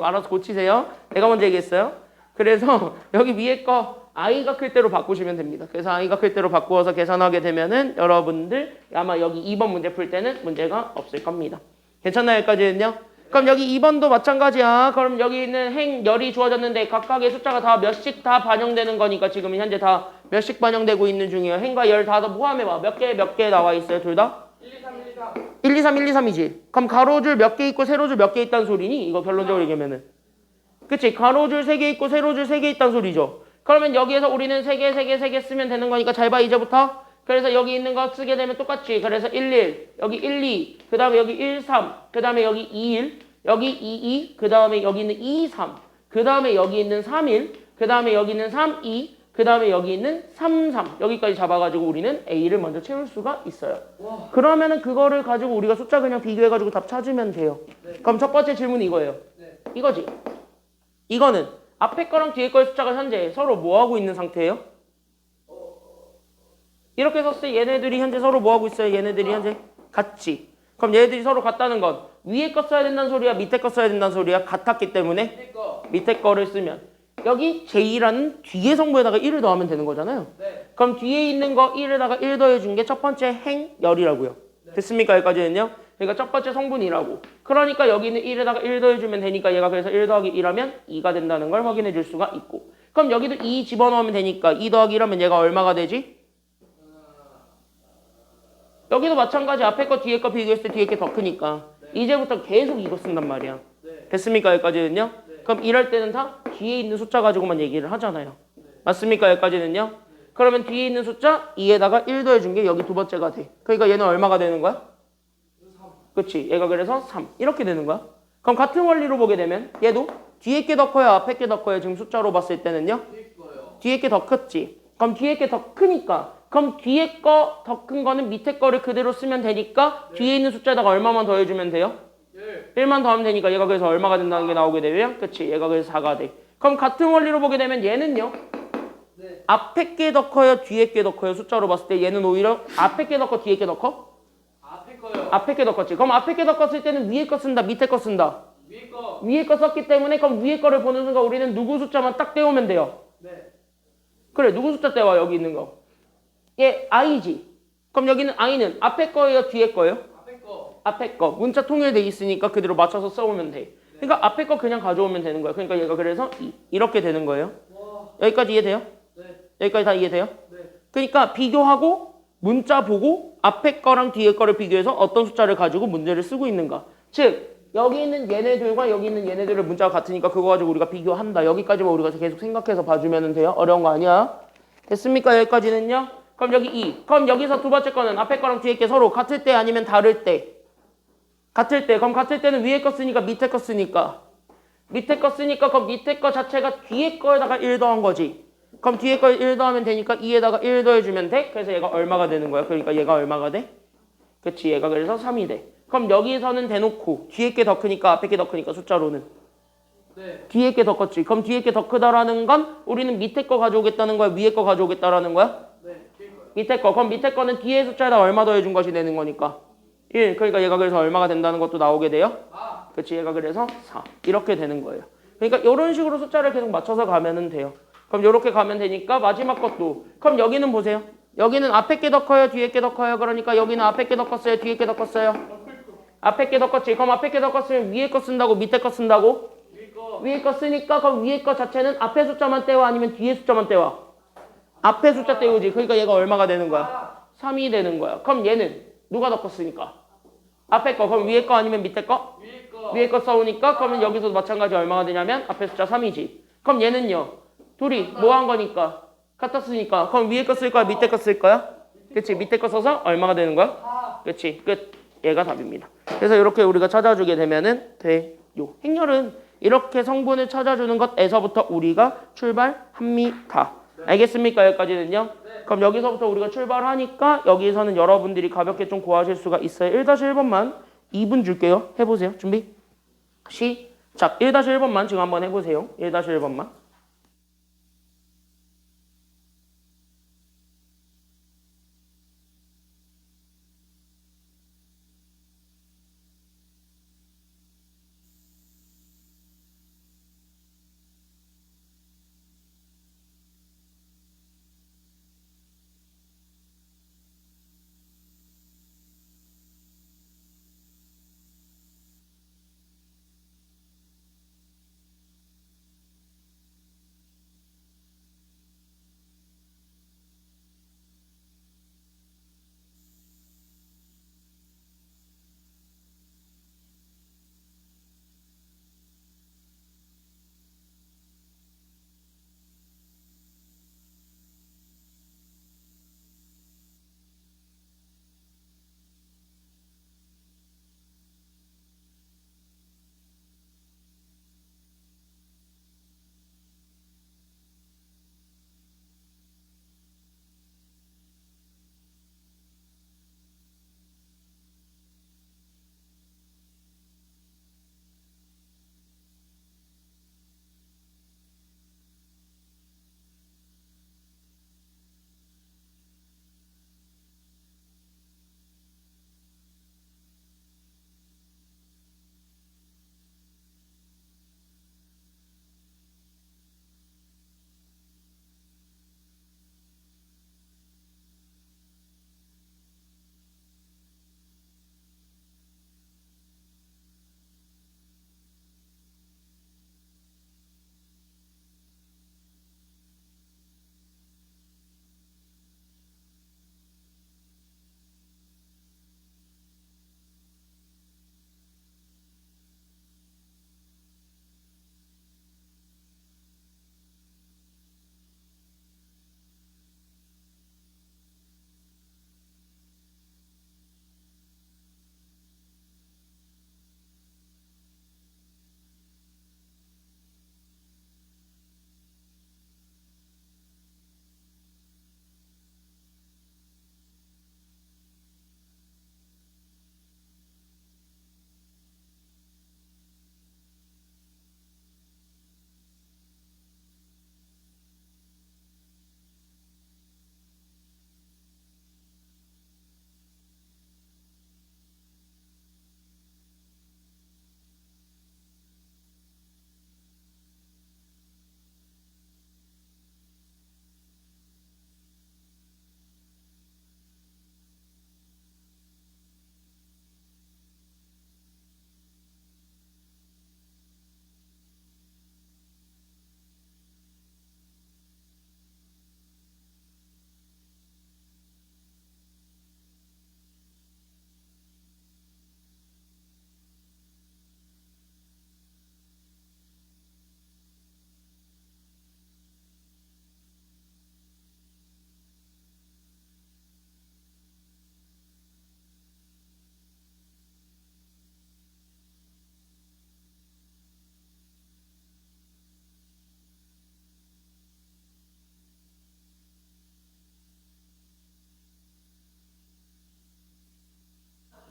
알아서 고치세요. 내가 먼저 얘기했어요. 그래서 여기 위에 거 I가 클 때로 바꾸시면 됩니다. 그래서 I가 클 때로 바꾸어서 계산하게 되면은 여러분들 아마 여기 2번 문제 풀 때는 문제가 없을 겁니다. 괜찮나요? 여기까지는요? 그럼 여기 2번도 마찬가지야. 그럼 여기 있는 행, 열이 주어졌는데 각각의 숫자가 다 몇씩 다 반영되는 거니까 지금 현재 다 몇씩 반영되고 있는 중이에요. 행과 열 다 포함해봐. 몇 개 나와 있어요? 둘 다? 1, 2, 3, 1, 2, 3. 1, 2, 3, 1, 2, 3이지. 그럼 가로줄 몇 개 있고 세로줄 몇 개 있다는 소리니? 이거 결론적으로 얘기하면은. 그치? 가로줄 3개 있고 세로줄 3개 있다는 소리죠. 그러면 여기에서 우리는 3개 쓰면 되는 거니까 잘 봐, 이제부터. 그래서 여기 있는 거 쓰게 되면 똑같지. 그래서 1, 1, 여기 1, 2, 그 다음에 여기 1, 3, 그 다음에 여기 2, 1, 여기 2, 2, 그 다음에 여기 있는 2, 3, 그 다음에 여기 있는 3, 1, 그 다음에 여기 있는 3, 2, 그 다음에 여기 있는 3, 3. 여기까지 잡아가지고 우리는 A를 먼저 채울 수가 있어요. 와. 그러면은 그거를 가지고 우리가 숫자 그냥 비교해가지고 답 찾으면 돼요. 네. 그럼 첫 번째 질문이 이거예요. 네. 이거지. 이거는 앞에 거랑 뒤에 거의 숫자가 현재 서로 뭐 하고 있는 상태예요? 이렇게 썼을 때 얘네들이 현재 서로 뭐 하고 있어요? 얘네들이 현재 같이. 그럼 얘네들이 서로 같다는 건 위에 거 써야 된다는 소리야? 밑에 거 써야 된다는 소리야? 같았기 때문에 이거. 밑에 거를 쓰면 여기 J라는 뒤에 성분에다가 1을 더하면 되는 거잖아요. 네. 그럼 뒤에 있는 거 1에다가 1 더해준 게 첫 번째 행열이라고요. 됐습니까? 여기까지는요? 그러니까 첫 번째 성분이라고. 그러니까 여기 있는 1에다가 1 더해주면 되니까 얘가 그래서 1 더하기 1하면 2가 된다는 걸 확인해 줄 수가 있고. 그럼 여기도 2 집어넣으면 되니까 2 더하기 1하면 얘가 얼마가 되지? 여기도 마찬가지. 앞에 거 뒤에 거 비교했을 때 뒤에 게 더 크니까. 이제부터 계속 이거 쓴단 말이야. 네. 됐습니까? 여기까지는요? 그럼 이럴 때는 다 뒤에 있는 숫자 가지고만 얘기를 하잖아요. 맞습니까? 여기까지는요? 그러면 뒤에 있는 숫자 2에다가 1 더해준 게 여기 두 번째가 돼. 그러니까 얘는 얼마가 되는 거야? 3. 그치? 얘가 그래서 3 이렇게 되는 거야. 그럼 같은 원리로 보게 되면 얘도 뒤에 게 더 커요? 앞에 게 더 커요? 지금 숫자로 봤을 때는요? 이거요. 뒤에 게 더 컸지. 그럼 뒤에 게 더 크니까 그럼 뒤에 거 더 큰 거는 밑에 거를 그대로 쓰면 되니까 뒤에 있는 숫자에다가 얼마만 더해주면 돼요? 1만 더하면 되니까 얘가 그래서 얼마가 된다는 게 나오게 되면 그치? 얘가 그래서 4가 돼. 그럼 같은 원리로 보게 되면 얘는요? 네. 앞에 게 더 커요? 뒤에 게 더 커요? 숫자로 봤을 때 얘는 오히려 앞에 게 더 커? 뒤에 게 더 커? 앞에 거요. 앞에 게 더 컸지. 그럼 앞에 게 더 컸을 때는 위에 거 쓴다? 밑에 거 쓴다? 위에 거. 위에 거 썼기 때문에 그럼 위에 거를 보는 순간 우리는 누구 숫자만 딱 떼우면 돼요. 네. 그래, 누구 숫자 떼와 여기 있는 거? 얘 i지. 그럼 여기는 i는 앞에 거예요? 뒤에 거예요? 앞에 거. 앞에 거. 문자 통일돼 있으니까 그대로 맞춰서 써오면 돼. 그러니까 앞에 거 그냥 가져오면 되는 거예요. 그러니까 얘가 그래서 이렇게 되는 거예요. 와. 여기까지 이해돼요? 네. 여기까지 다 이해돼요? 네. 그러니까 비교하고 문자 보고 앞에 거랑 뒤에 거를 비교해서 어떤 숫자를 가지고 문제를 쓰고 있는가. 즉 여기 있는 얘네들과 여기 있는 얘네들의 문자가 같으니까 그거 가지고 우리가 비교한다. 여기까지만 우리가 계속 생각해서 봐주면 돼요. 어려운 거 아니야. 됐습니까? 여기까지는요. 그럼 여기 2. 그럼 여기서 두 번째 거는 앞에 거랑 뒤에 게 서로 같을 때 아니면 다를 때. 같을 때. 그럼 같을 때는 위에 거 쓰니까 밑에 거 쓰니까. 밑에 거 쓰니까 그럼 밑에 거 자체가 뒤에 거에다가 1 더한 거지. 그럼 뒤에 거 1 더하면 되니까 2에다가 1 더해주면 돼. 그래서 얘가 얼마가 되는 거야? 그러니까 얘가 얼마가 돼? 그치, 얘가 그래서 3이 돼. 그럼 여기서는 대놓고 뒤에 게 더 크니까 앞에 게 더 크니까 숫자로는 네. 뒤에 게 더 컸지. 그럼 뒤에 게 더 크다라는 건 우리는 밑에 거 가져오겠다는 거야? 위에 거 가져오겠다라는 거야? 네. 뒤에 거요. 밑에 거. 그럼 밑에 거는 뒤에 숫자에다 얼마 더해준 것이 되는 거니까 1. 그러니까 얘가 그래서 얼마가 된다는 것도 나오게 돼요? 아. 그치, 얘가 그래서 4. 이렇게 되는 거예요. 그러니까 이런 식으로 숫자를 계속 맞춰서 가면은 돼요. 그럼 이렇게 가면 되니까 마지막 것도. 그럼 여기는 보세요. 여기는 앞에 게 더 커요? 뒤에 게 더 커요? 그러니까 여기는 앞에 게 더 컸어요? 뒤에 게 더 컸어요? 앞에 게 더 컸지. 그럼 앞에 게 더 컸으면 위에 거 쓴다고? 밑에 거 쓴다고? 위에 거. 위에 거 쓰니까 그럼 위에 거 자체는 앞에 숫자만 떼와 아니면 뒤에 숫자만 떼와? 앞에 숫자 떼우지. 그러니까 얘가 얼마가 되는 거야? 3이 되는 거야. 그럼 얘는 누가 더 컸으니까? 앞에 거. 그럼 위에 거 아니면 밑에 거? 위에 거. 위에 거 써오니까 그러면 여기서도 마찬가지 얼마가 되냐면 앞에 숫자 3이지. 그럼 얘는요. 둘이 뭐 한 거니까? 같았으니까. 그럼 위에 거 쓸 거야? 밑에 거 쓸 거야? 그치. 밑에 거 써서 얼마가 되는 거야? 아. 그치. 끝. 얘가 답입니다. 그래서 이렇게 우리가 찾아주게 되면은 돼요. 행렬은 이렇게 성분을 찾아주는 것에서부터 우리가 출발합니다. 알겠습니까? 여기까지는요. 그럼 여기서부터 우리가 출발하니까 여기서는 여러분들이 가볍게 좀 구하실 수가 있어요. 1-1번만 2분 줄게요. 해보세요. 준비. 시작. 1-1번만 지금 한번 해보세요. 1-1번만.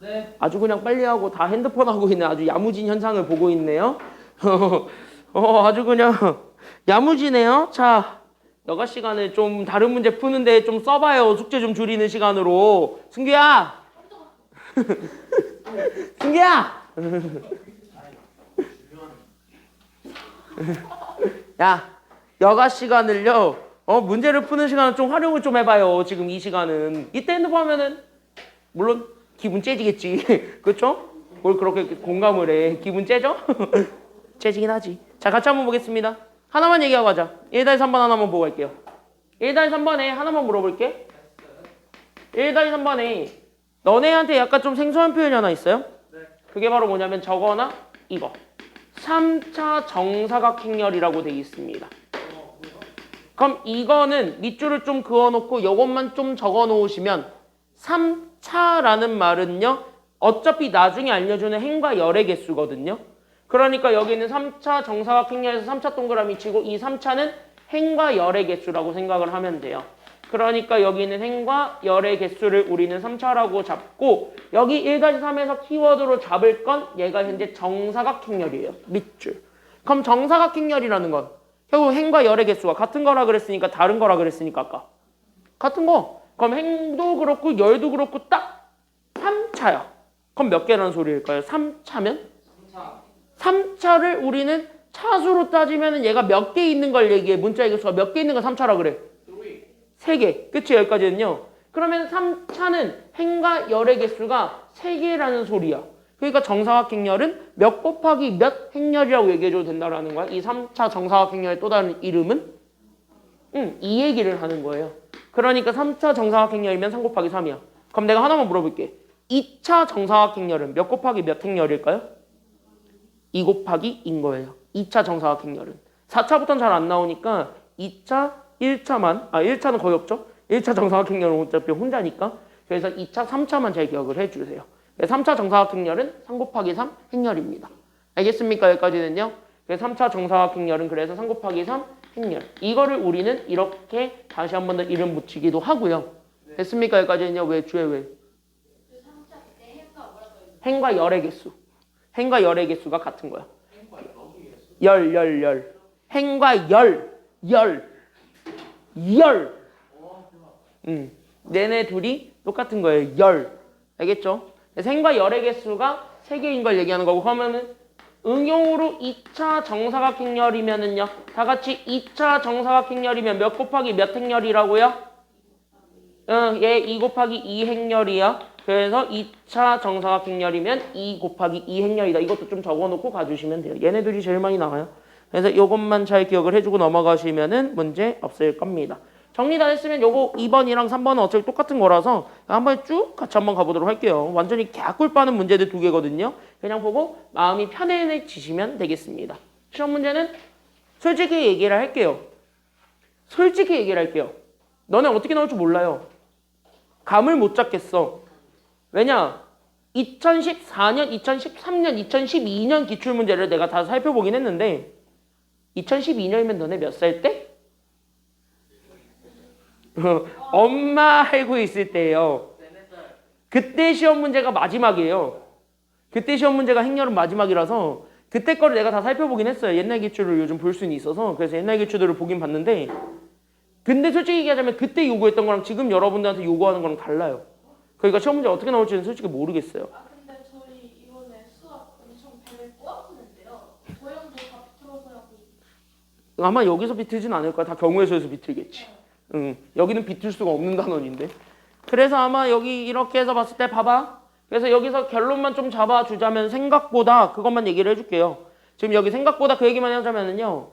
네. 아주 그냥 빨리 하고 다 핸드폰 하고 있는 아주 야무진 현상을 보고 있네요. 아주 그냥 야무지네요. 자, 여가 시간을 좀 다른 문제 푸는데 좀 써봐요. 숙제 좀 줄이는 시간으로. 승규야! 승규야! 야, 여가 시간을요. 문제를 푸는 시간을 좀 활용을 좀 해봐요. 지금 이 시간은. 이때 핸드폰 하면은 물론 기분 째지겠지. 그렇죠? 뭘 그렇게 공감을 해. 기분 째져? 째지긴 하지. 자, 같이 한번 보겠습니다. 하나만 얘기하고 가자. 1-3번 하나만 보고 갈게요. 1-3번에 하나만 물어볼게. 1-3번에 너네한테 약간 좀 생소한 표현이 하나 있어요? 그게 바로 뭐냐면 저거나 이거. 3차 정사각행렬이라고 되어 있습니다. 그럼 이거는 밑줄을 좀 그어놓고 이것만 좀 적어 놓으시면 3차라는 말은요. 어차피 나중에 알려주는 행과 열의 개수거든요. 그러니까 여기는 3차 정사각행렬에서 3차 동그라미 치고 이 3차는 행과 열의 개수라고 생각을 하면 돼요. 그러니까 여기는 행과 열의 개수를 우리는 3차라고 잡고 여기 1-3에서 키워드로 잡을 건 얘가 현재 정사각행렬이에요. 밑줄. 그럼 정사각행렬이라는 건 결국 행과 열의 개수가 같은 거라 그랬으니까 다른 거라 그랬으니까 아까. 같은 거. 그럼 행도 그렇고 열도 그렇고 딱 3차야. 그럼 몇 개라는 소리일까요? 3차면? 3차를 우리는 차수로 따지면 얘가 몇 개 있는 걸 얘기해. 문자의 개수가 몇 개 있는 걸 3차라 그래. 3개. 그치? 여기까지는요. 그러면 3차는 행과 열의 개수가 3개라는 소리야. 그러니까 정사각행렬은 몇 곱하기 몇 행렬이라고 얘기해줘도 된다라는 거야. 이 3차 정사각행렬의 또 다른 이름은? 이 얘기를 하는 거예요. 그러니까 3차 정사각행렬이면 3 곱하기 3이야. 그럼 내가 하나만 물어볼게. 2차 정사각행렬은 몇 곱하기 몇 행렬일까요? 2 곱하기 2인 거예요. 2차 정사각행렬은. 4차부터는 잘 안 나오니까 2차, 1차만, 1차는 거의 없죠? 1차 정사각행렬은 어차피 혼자니까. 그래서 2차, 3차만 잘 기억을 해주세요. 3차 정사각행렬은 3 곱하기 3 행렬입니다. 알겠습니까? 여기까지는요. 3차 정사각행렬은 그래서 3 곱하기 3 행렬. 이거를 우리는 이렇게 다시 한 번 더 이름 붙이기도 하고요. 됐습니까? 여기까지는요. 왜? 주에 왜? 행과 열의 개수. 행과 열의 개수가 같은 거야. 열. 행과 열. 얘네 둘이 똑같은 거예요. 열. 알겠죠? 행과 열의 개수가 3개인 걸 얘기하는 거고 그러면은 응용으로 2차 정사각행렬이면은요. 다 같이 2차 정사각행렬이면 몇 곱하기 몇 행렬이라고요? 얘 2 곱하기 2 행렬이야. 그래서 2차 정사각행렬이면 2 곱하기 2 행렬이다. 이것도 좀 적어놓고 가주시면 돼요. 얘네들이 제일 많이 나와요. 그래서 이것만 잘 기억을 해주고 넘어가시면은 문제 없을 겁니다. 정리 다 했으면 요거 2번이랑 3번은 어차피 똑같은 거라서 한번 쭉 같이 한번 가보도록 할게요. 완전히 개꿀 빠는 문제들 2개거든요. 그냥 보고 마음이 편해지시면 되겠습니다. 시험 문제는 솔직히 얘기를 할게요. 너네 어떻게 나올 줄 몰라요. 감을 못 잡겠어. 왜냐? 2014년, 2013년, 2012년 기출문제를 내가 다 살펴보긴 했는데 2012년이면 너네 몇 살 때? 엄마 알고 있을 때예요. 그때 시험 문제가 마지막이에요. 그때 시험 문제가 행렬은 마지막이라서 그때 거를 내가 다 살펴보긴 했어요. 옛날 기출을 요즘 볼 수는 있어서 그래서 옛날 기출들을 보긴 봤는데 근데 솔직히 얘기하자면 그때 요구했던 거랑 지금 여러분들한테 요구하는 거랑 달라요. 그러니까 시험 문제 어떻게 나올지는 솔직히 모르겠어요. 근데 저희 이번에 수학 엄청 배를 꼬아보는데요. 도형도 다 비틀어서라고. 아마 여기서 비틀진 않을 거야. 다 경우의 수에서 비틀겠지. 여기는 비틀 수가 없는 단원인데. 그래서 아마 여기 이렇게 해서 봤을 때 봐봐. 그래서 여기서 결론만 좀 잡아주자면 생각보다 그것만 얘기를 해줄게요. 지금 여기 생각보다 그 얘기만 하자면은요.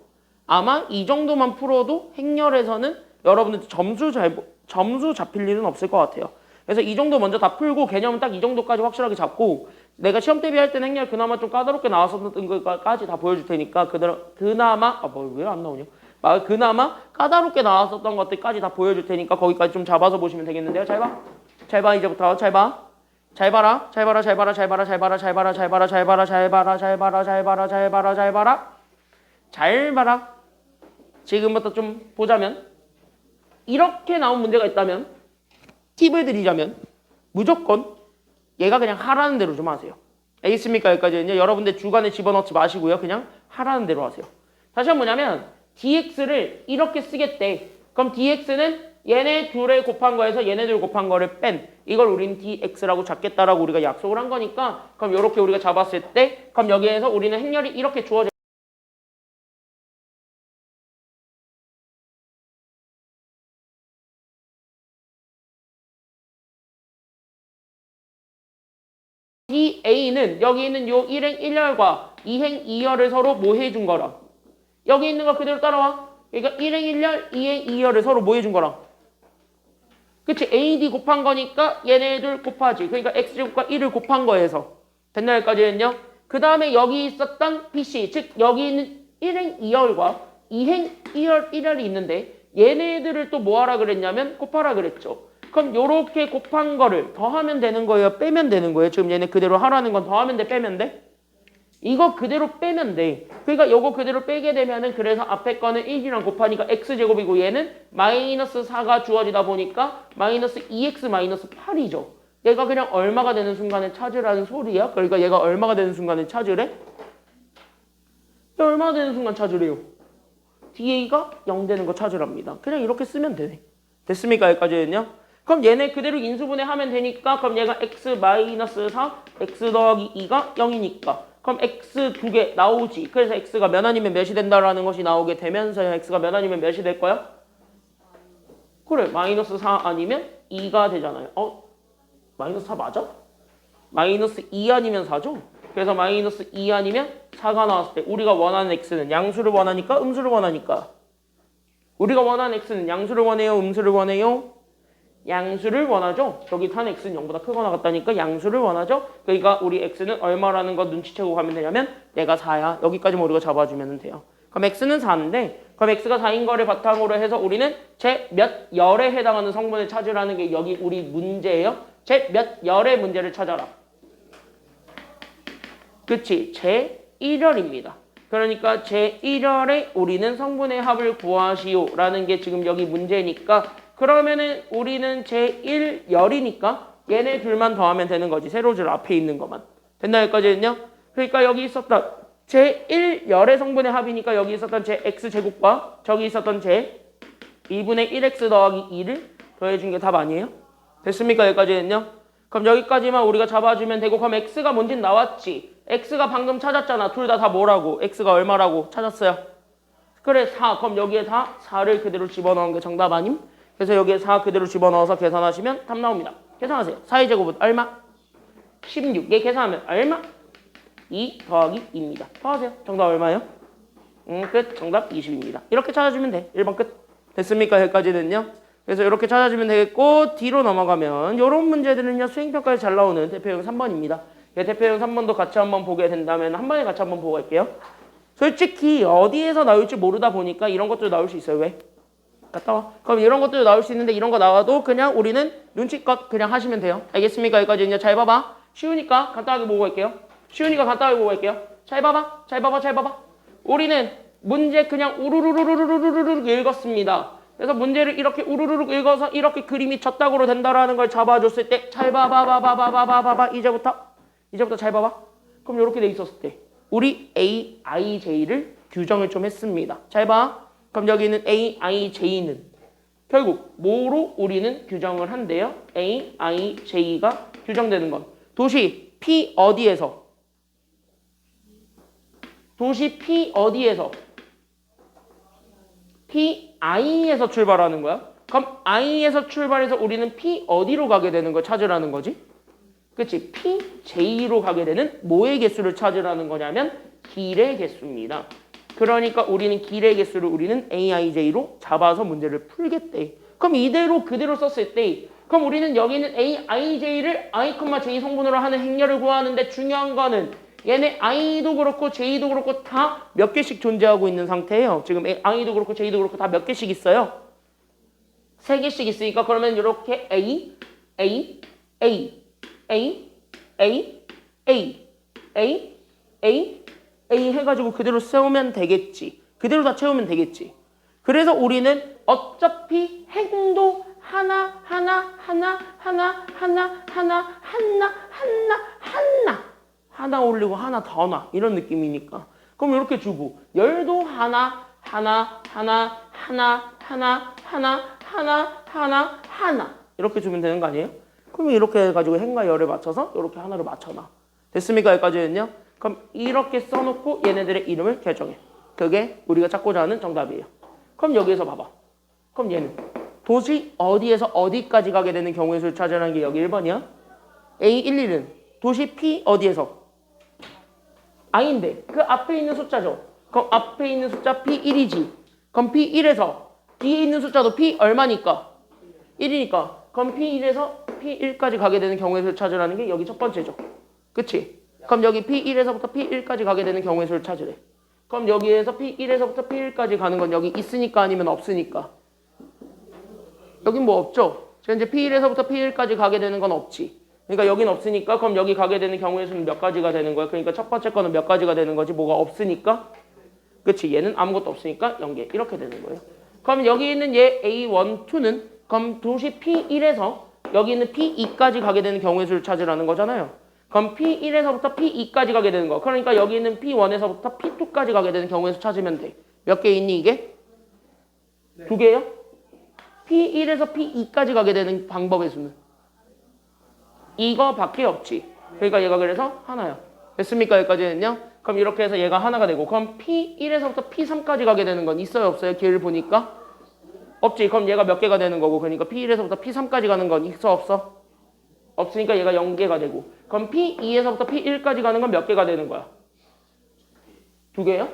아마 이 정도만 풀어도 행렬에서는 여러분들 점수 잡힐 일은 없을 것 같아요. 그래서 이 정도 먼저 다 풀고 개념은 딱 이 정도까지 확실하게 잡고 내가 시험 대비할 때는 행렬 그나마 좀 까다롭게 나왔었던 것까지 다 보여줄 테니까 그나마 왜 안 나오냐? 그나마 까다롭게 나왔었던 것들까지 다 보여줄 테니까 거기까지 좀 잡아서 보시면 되겠는데요. 잘 봐. 잘 봐. 이제부터 잘 봐. 잘 봐라. 잘 봐라. 잘 봐라. 잘 봐라. 잘 봐라. 잘 봐라. 잘 봐라. 잘 봐라. 잘 봐라. 잘 봐라. 잘 봐라. 잘 봐라. 잘 봐라. 잘 봐라. 지금부터 좀 보자면 이렇게 나온 문제가 있다면 팁을 드리자면 무조건 얘가 그냥 하라는 대로 좀 하세요. 알겠습니까? 여기까지는요. 여러분들 주관에 집어넣지 마시고요. 그냥 하라는 대로 하세요. 다시 한번 뭐냐면 dx를 이렇게 쓰겠대. 그럼 dx는 얘네 둘을 곱한 거에서 얘네들 곱한 거를 뺀 이걸 우리는 dx라고 잡겠다라고 우리가 약속을 한 거니까 그럼 이렇게 우리가 잡았을 때 그럼 여기에서 우리는 행렬이 이렇게 주어져 da는 여기 있는 요 1행 1열과 2행 2열을 서로 뭐 해준 거라. 여기 있는 거 그대로 따라와. 그러니까 1행 1열, 2행 2열을 서로 뭐 해준 거라. 그치? AD 곱한 거니까 얘네들 곱하지. 그러니까 X제곱과 1을 곱한 거에서. 됐나 여기까지는요? 그 다음에 여기 있었던 BC, 즉 여기 있는 1행 2열과 2행 2열 1열이 있는데 얘네들을 또 뭐 하라 그랬냐면 곱하라 그랬죠. 그럼 요렇게 곱한 거를 더하면 되는 거예요? 빼면 되는 거예요? 지금 얘네 그대로 하라는 건 더하면 돼? 빼면 돼? 이거 그대로 빼면 돼. 그러니까 요거 그대로 빼게 되면은 그래서 앞에 거는 1이랑 곱하니까 x제곱이고 얘는 마이너스 4가 주어지다 보니까 마이너스 2x 마이너스 8이죠. 얘가 그냥 얼마가 되는 순간에 찾으라는 소리야. 그러니까 얘가 얼마가 되는 순간에 찾으래? 얼마가 되는 순간 찾으래요? DA가 0 되는 거 찾으랍니다. 그냥 이렇게 쓰면 되네. 됐습니까? 여기까지는요? 그럼 얘네 그대로 인수분해 하면 되니까 그럼 얘가 x 마이너스 4, x 더하기 2가 0이니까 그럼 x 두 개 나오지. 그래서 x가 몇 아니면 몇이 된다라는 것이 나오게 되면서 x가 몇 아니면 몇이 될 거야? 그래, 마이너스 4 아니면 2가 되잖아요. 마이너스 4 맞아? 마이너스 2 아니면 4죠? 그래서 마이너스 2 아니면 4가 나왔을 때 우리가 원하는 x는 양수를 원하니까 음수를 원하니까 우리가 원하는 x는 양수를 원해요? 음수를 원해요? 양수를 원하죠. 여기 탄 x는 0보다 크거나 같다니까 양수를 원하죠. 그러니까 우리 x는 얼마라는 거 눈치채고 가면 되냐면 얘가 4야. 여기까지만 우리가 잡아주면 돼요. 그럼 x는 4인데 그럼 x가 4인 거를 바탕으로 해서 우리는 제 몇 열에 해당하는 성분을 찾으라는 게 여기 우리 문제예요. 제 몇 열의 문제를 찾아라. 그치? 제 1열입니다. 그러니까 제 1열에 우리는 성분의 합을 구하시오라는 게 지금 여기 문제니까 그러면은 우리는 제1열이니까 얘네 둘만 더하면 되는 거지. 세로줄 앞에 있는 것만. 됐나 여기까지는요? 그러니까 여기 있었던 제1열의 성분의 합이니까 여기 있었던 제 x제곱과 저기 있었던 제 2분의 1x 더하기 2를 더해준 게 답 아니에요? 됐습니까? 여기까지는요? 그럼 여기까지만 우리가 잡아주면 되고 그럼 x가 뭔진 나왔지. x가 방금 찾았잖아. 둘 다 뭐라고? x가 얼마라고 찾았어요? 그래 4. 그럼 여기에 다 4를 그대로 집어넣은 게 정답 아님? 그래서 여기에 4 그대로 집어넣어서 계산하시면 답 나옵니다. 계산하세요. 4의 제곱은 얼마? 16. 얘 계산하면 얼마? 2 더하기 2입니다. 더하세요. 정답 얼마예요? 끝. 정답 20입니다. 이렇게 찾아주면 돼. 1번 끝. 됐습니까? 여기까지는요. 그래서 이렇게 찾아주면 되겠고 뒤로 넘어가면 이런 문제들은요. 수행평가에 잘 나오는 대표형 3번입니다. 대표형 3번도 같이 한번 보게 된다면 한 번에 같이 한번 보고 갈게요. 솔직히 어디에서 나올지 모르다 보니까 이런 것도 나올 수 있어요. 왜? 갔다 와. 그럼 이런 것도 나올 수 있는데 이런 거 나와도 그냥 우리는 눈치껏 그냥 하시면 돼요. 알겠습니까? 여기까지는요. 잘 봐봐. 쉬우니까 간단하게 보고 갈게요. 쉬우니까 간단하게 보고 갈게요. 잘 봐봐. 잘 봐봐. 잘 봐봐. 우리는 문제 그냥 우르르르르르르르 읽었습니다. 그래서 문제를 이렇게 우르르르 읽어서 이렇게 그림이 젖다구로 된다라는 걸 잡아줬을 때 잘 봐봐. 이제부터 잘 봐봐. 그럼 이렇게 돼 있었을 때 우리 A, I, J를 규정을 좀 했습니다. 잘 봐. 그럼 여기 있는 A, I, J는 결국 뭐로 우리는 규정을 한대요? A, I, J가 규정되는 건 도시 P 어디에서? 도시 P 어디에서? P, I에서 출발하는 거야. 그럼 I에서 출발해서 우리는 P 어디로 가게 되는 걸 찾으라는 거지? 그치? P, J로 가게 되는 뭐의 개수를 찾으라는 거냐면 길의 개수입니다. 그러니까 우리는 길의 개수를 우리는 AIJ로 잡아서 문제를 풀겠대. 그럼 이대로 그대로 썼을 때 그럼 우리는 여기 있는 AIJ를 I, J 성분으로 하는 행렬을 구하는데 중요한 거는 얘네 I도 그렇고 J도 그렇고 다 몇 개씩 존재하고 있는 상태예요. 지금 I도 그렇고 J도 그렇고 다 몇 개씩 있어요? 3개씩 있으니까 그러면 이렇게 A, A, A, A, A, A, A, A, A 해가지고 그대로 세우면 되겠지. 그대로 다 채우면 되겠지. 그래서 우리는 어차피 행도 하나 하나 올리고 하나 더 놔. 이런 느낌이니까. 그럼 이렇게 주고 열도 하나 이렇게 주면 되는 거 아니에요? 그러면 이렇게 해가지고 행과 열을 맞춰서 이렇게 하나로 맞춰놔. 됐습니까? 여기까지는요? 그럼 이렇게 써놓고 얘네들의 이름을 결정해. 그게 우리가 찾고자 하는 정답이에요. 그럼 여기에서 봐봐. 그럼 얘는 도시 어디에서 어디까지 가게 되는 경우의 수를 찾으라는 게 여기 1번이야. A11은 도시 P 어디에서? I인데 그 앞에 있는 숫자죠. 그럼 앞에 있는 숫자 P1이지. 그럼 P1에서 뒤에 있는 숫자도 P 얼마니까? 1이니까. 그럼 P1에서 P1까지 가게 되는 경우의 수를 찾으라는 게 여기 첫 번째죠. 그치? 그럼 여기 P1에서부터 P1까지 가게 되는 경우의 수를 찾으래. 그럼 여기에서 P1에서부터 P1까지 가는 건 여기 있으니까 아니면 없으니까? 여긴 뭐 없죠? 현재 P1에서부터 P1까지 가게 되는 건 없지. 그러니까 여긴 없으니까 그럼 여기 가게 되는 경우의 수는 몇 가지가 되는 거야? 그러니까 첫 번째 거는 몇 가지가 되는 거지? 뭐가 없으니까? 그치? 얘는 아무것도 없으니까 0개. 이렇게 되는 거예요. 그럼 여기 있는 얘 A1, 2는 그럼 도시 P1에서 여기 있는 P2까지 가게 되는 경우의 수를 찾으라는 거잖아요. 그럼 P1에서부터 P2까지 가게 되는 거. 그러니까 여기 있는 P1에서부터 P2까지 가게 되는 경우의 수 찾으면 돼. 몇 개 있니 이게? 네. 2개요? P1에서 P2까지 가게 되는 방법의 수는? 이거밖에 없지. 그러니까 얘가 그래서 하나야. 됐습니까? 여기까지는요? 그럼 이렇게 해서 얘가 하나가 되고 그럼 P1에서부터 P3까지 가게 되는 건 있어요? 없어요? 길을 보니까? 없지. 그럼 얘가 몇 개가 되는 거고 그러니까 P1에서부터 P3까지 가는 건 있어? 없어? 없으니까 얘가 0개가 되고 그럼 P2에서부터 P1까지 가는 건 몇 개가 되는 거야? 2개요?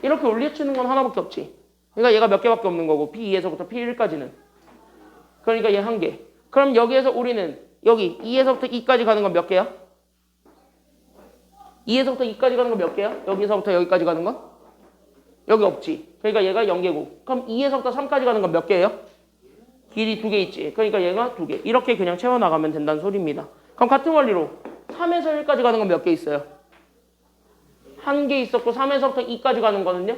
이렇게 올려치는 건 하나밖에 없지. 그러니까 얘가 몇 개밖에 없는 거고 P2에서부터 P1까지는 그러니까 얘 1개. 그럼 여기에서 우리는 여기 2에서부터 2까지 가는 건 몇 개야? 2에서부터 2까지 가는 건 몇 개야? 여기서부터 여기까지 가는 건? 여기 없지. 그러니까 얘가 0개고 그럼 2에서부터 3까지 가는 건 몇 개예요? 길이 2개 있지. 그러니까 얘가 2개. 이렇게 그냥 채워나가면 된다는 소리입니다. 그럼 같은 원리로 3에서 1까지 가는 건 몇 개 있어요? 1개 있었고 3에서부터 2까지 가는 거는요?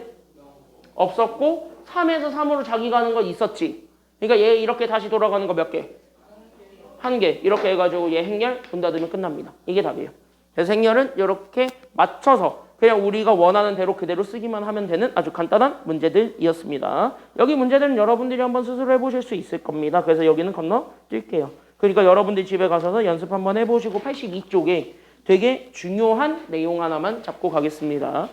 없었고 3에서 3으로 자기 가는 건 있었지. 그러니까 얘 이렇게 다시 돌아가는 거 몇 개? 1개. 이렇게 해가지고 얘 행렬 문 닫으면 끝납니다. 이게 답이에요. 그래서 행렬은 이렇게 맞춰서 그냥 우리가 원하는 대로 그대로 쓰기만 하면 되는 아주 간단한 문제들이었습니다. 여기 문제들은 여러분들이 한번 스스로 해보실 수 있을 겁니다. 그래서 여기는 건너뛸게요. 그러니까 여러분들이 집에 가셔서 연습 한번 해보시고 82쪽에 되게 중요한 내용 하나만 잡고 가겠습니다.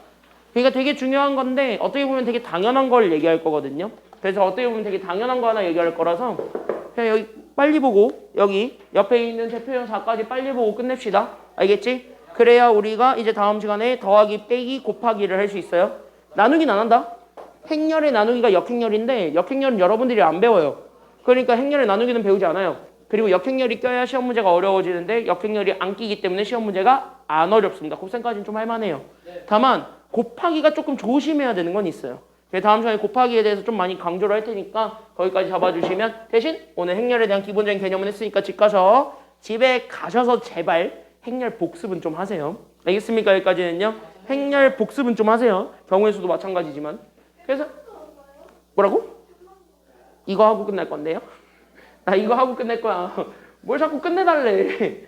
그러니까 되게 중요한 건데 어떻게 보면 되게 당연한 걸 얘기할 거거든요. 그래서 어떻게 보면 되게 당연한 거 하나 얘기할 거라서 그냥 여기 빨리 보고 여기 옆에 있는 대표형사까지 빨리 보고 끝냅시다. 알겠지? 그래야 우리가 이제 다음 시간에 더하기, 빼기, 곱하기를 할 수 있어요. 나누기는 안 한다. 행렬의 나누기가 역행렬인데 역행렬은 여러분들이 안 배워요. 그러니까 행렬의 나누기는 배우지 않아요. 그리고 역행렬이 껴야 시험 문제가 어려워지는데 역행렬이 안 끼기 때문에 시험 문제가 안 어렵습니다. 곱셈까지는 좀 할만해요. 다만 곱하기가 조금 조심해야 되는 건 있어요. 그래서 다음 시간에 곱하기에 대해서 좀 많이 강조를 할 테니까 거기까지 잡아주시면 대신 오늘 행렬에 대한 기본적인 개념은 했으니까 집에 가셔서 제발 행렬 복습은 좀 하세요. 알겠습니까? 여기까지는요. 행렬 복습은 좀 하세요. 경우의 수도 마찬가지지만. 그래서 뭐라고? 이거 하고 끝날 건데요? 나 이거 하고 끝낼 거야. 뭘 자꾸 끝내달래.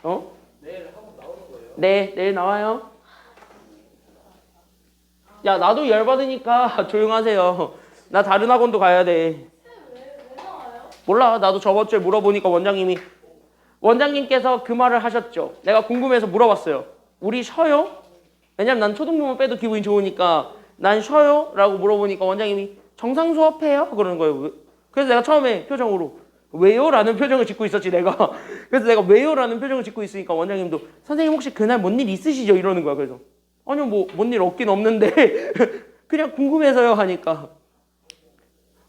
어? 내일 학원 나오는 거예요? 네, 내일 나와요. 야, 나도 열받으니까 조용하세요. 나 다른 학원도 가야 돼. 왜 나와요? 몰라. 나도 저번 주에 물어보니까 원장님께서 그 말을 하셨죠. 내가 궁금해서 물어봤어요. 우리 쉬어요? 왜냐면 난 초등부만 빼도 기분이 좋으니까 난 쉬어요? 라고 물어보니까 원장님이 정상 수업해요? 그러는 거예요. 그래서 내가 처음에 표정으로 왜요? 라는 표정을 짓고 있었지 내가. 그래서 내가 왜요? 라는 표정을 짓고 있으니까 원장님도 선생님 혹시 그날 뭔 일 있으시죠? 이러는 거야. 그래서 아니요 뭐 뭔 일 없긴 없는데 그냥 궁금해서요 하니까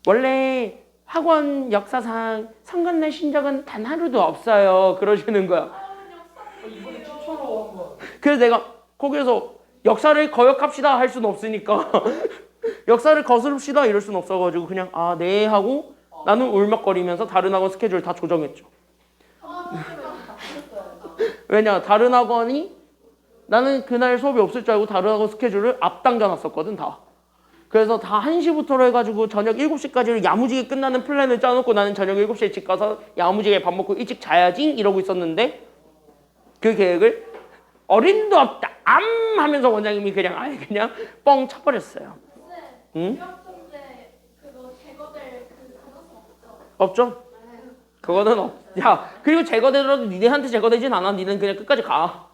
원래 학원 역사상 성관날 신적은 단 하루도 없어요. 그러시는 거야. 이번에 최초로 한번. 그래서 내가 거기에서 역사를 거역합시다 할 수는 없으니까 역사를 거스릅시다 이럴 수는 없어가지고 그냥 아 네 하고 나는 울먹거리면서 다른 학원 스케줄 다 조정했죠. 왜냐 다른 학원이 나는 그날 수업이 없을 줄 알고 다른 학원 스케줄을 앞당겨 놨었거든 다. 그래서 다 1시부터로 해가지고 저녁 7시까지를 야무지게 끝나는 플랜을 짜놓고 나는 저녁 7시에 집 가서 야무지게 밥 먹고 일찍 자야지 이러고 있었는데 그 계획을 어림도 없다 암 하면서 원장님이 그냥 아예 그냥 뻥 쳐버렸어요. 응? 유학생제 그거 제거될 그 가능성 없죠? 없죠? 그거는 야 그리고 제거되더라도 니네한테 제거되진 않아. 니는 그냥 끝까지 가.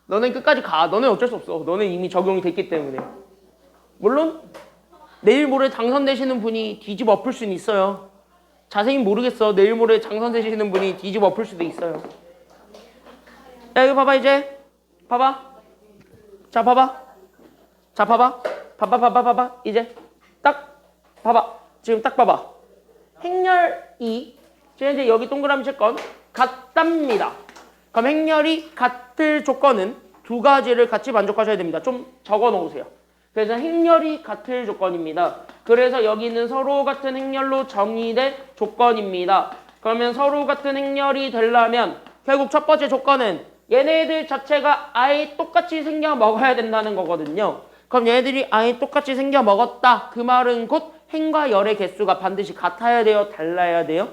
너는 끝까지 가. 너는 어쩔 수 없어. 너는 이미 적용이 됐기 때문에. 물론 내일 모레 당선되시는 분이 뒤집어 엎을 수는 있어요. 자세히 모르겠어. 내일 모레 당선되시는 분이 뒤집어 엎을 수도 있어요. 야 이거 봐봐 이제. 봐봐. 자 봐봐. 자 봐봐. 봐봐. 이제 딱 봐봐. 지금 딱 봐봐. 행렬이 지금 이제 여기 동그라미 칠 건 같답니다. 그럼 행렬이 같을 조건은 두 가지를 같이 만족하셔야 됩니다. 좀 적어 놓으세요. 그래서 행렬이 같을 조건입니다. 그래서 여기는 서로 같은 행렬로 정의된 조건입니다. 그러면 서로 같은 행렬이 되려면 결국 첫 번째 조건은 얘네들 자체가 아예 똑같이 생겨 먹어야 된다는 거거든요. 그럼 얘네들이 아예 똑같이 생겨 먹었다. 그 말은 곧 행과 열의 개수가 반드시 같아야 돼요? 달라야 돼요?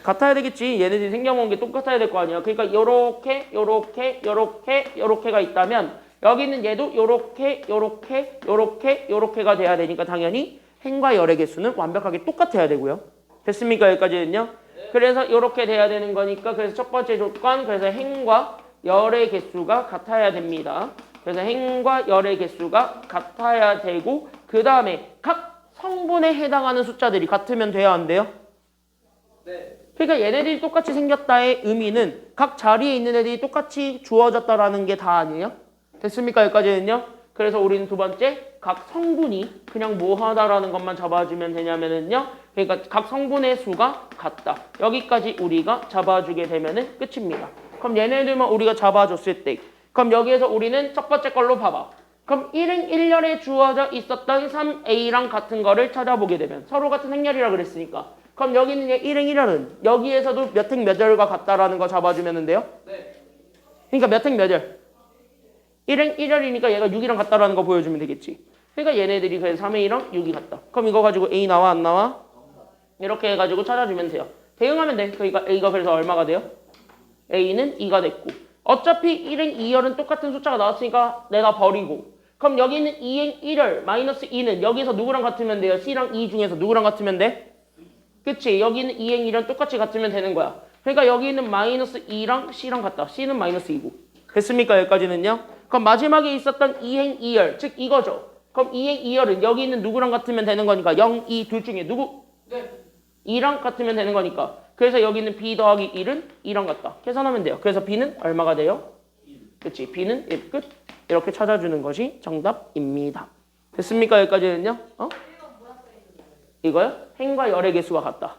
같아야 되겠지. 얘네들이 생겨먹은 게 똑같아야 될 거 아니야. 그러니까 요렇게가 있다면 여기는 얘도 요렇게가 돼야 되니까 당연히 행과 열의 개수는 완벽하게 똑같아야 되고요. 됐습니까? 여기까지는요. 그래서 요렇게 돼야 되는 거니까 그래서 첫 번째 조건 그래서 행과 열의 개수가 같아야 됩니다. 그래서 행과 열의 개수가 같아야 되고 그 다음에 각 성분에 해당하는 숫자들이 같으면 돼야 안 돼요? 네. 그러니까 얘네들이 똑같이 생겼다의 의미는 각 자리에 있는 애들이 똑같이 주어졌다라는 게 다 아니에요? 됐습니까? 여기까지는요. 그래서 우리는 두 번째 각 성분이 그냥 뭐하다라는 것만 잡아주면 되냐면은요. 그러니까 각 성분의 수가 같다. 여기까지 우리가 잡아주게 되면은 끝입니다. 그럼 얘네들만 우리가 잡아줬을 때 그럼 여기에서 우리는 첫 번째 걸로 봐봐. 그럼 1행 1열에 주어져 있었던 3A랑 같은 거를 찾아보게 되면 서로 같은 행렬이라 그랬으니까 그럼 여기는 1행 1열은 여기에서도 몇 행 몇 열과 같다라는 거 잡아주면 돼요? 네. 그러니까 몇 행 몇 열? 1행 1열이니까 얘가 6이랑 같다라는 거 보여주면 되겠지. 그러니까 얘네들이 그래서 3A랑 6이 같다. 그럼 이거 가지고 A 나와 안 나와? 이렇게 해가지고 찾아주면 돼요. 대응하면 돼. 그러니까 A가 그래서 얼마가 돼요? A는 2가 됐고 어차피 1행 2열은 똑같은 숫자가 나왔으니까 내가 버리고 그럼 여기는 2행 1열 마이너스 2는 여기서 누구랑 같으면 돼요? C랑 E 중에서 누구랑 같으면 돼? 그치? 여기는 2행 1열 똑같이 같으면 되는 거야. 그러니까 여기는 마이너스 2랑 C랑 같다. C는 마이너스 2고 됐습니까? 여기까지는요? 그럼 마지막에 있었던 2행 2열 즉 이거죠. 그럼 2행 2열은 여기 있는 누구랑 같으면 되는 거니까 0, 2 둘 중에 누구? 네. 2랑 같으면 되는 거니까 그래서 여기는 B 더하기 1은 2랑 같다. 계산하면 돼요. 그래서 B는 얼마가 돼요? 그치? B는 1 끝. 이렇게 찾아주는 것이 정답입니다. 됐습니까? 여기까지는요? 이거요? 행과 열의 개수가 같다.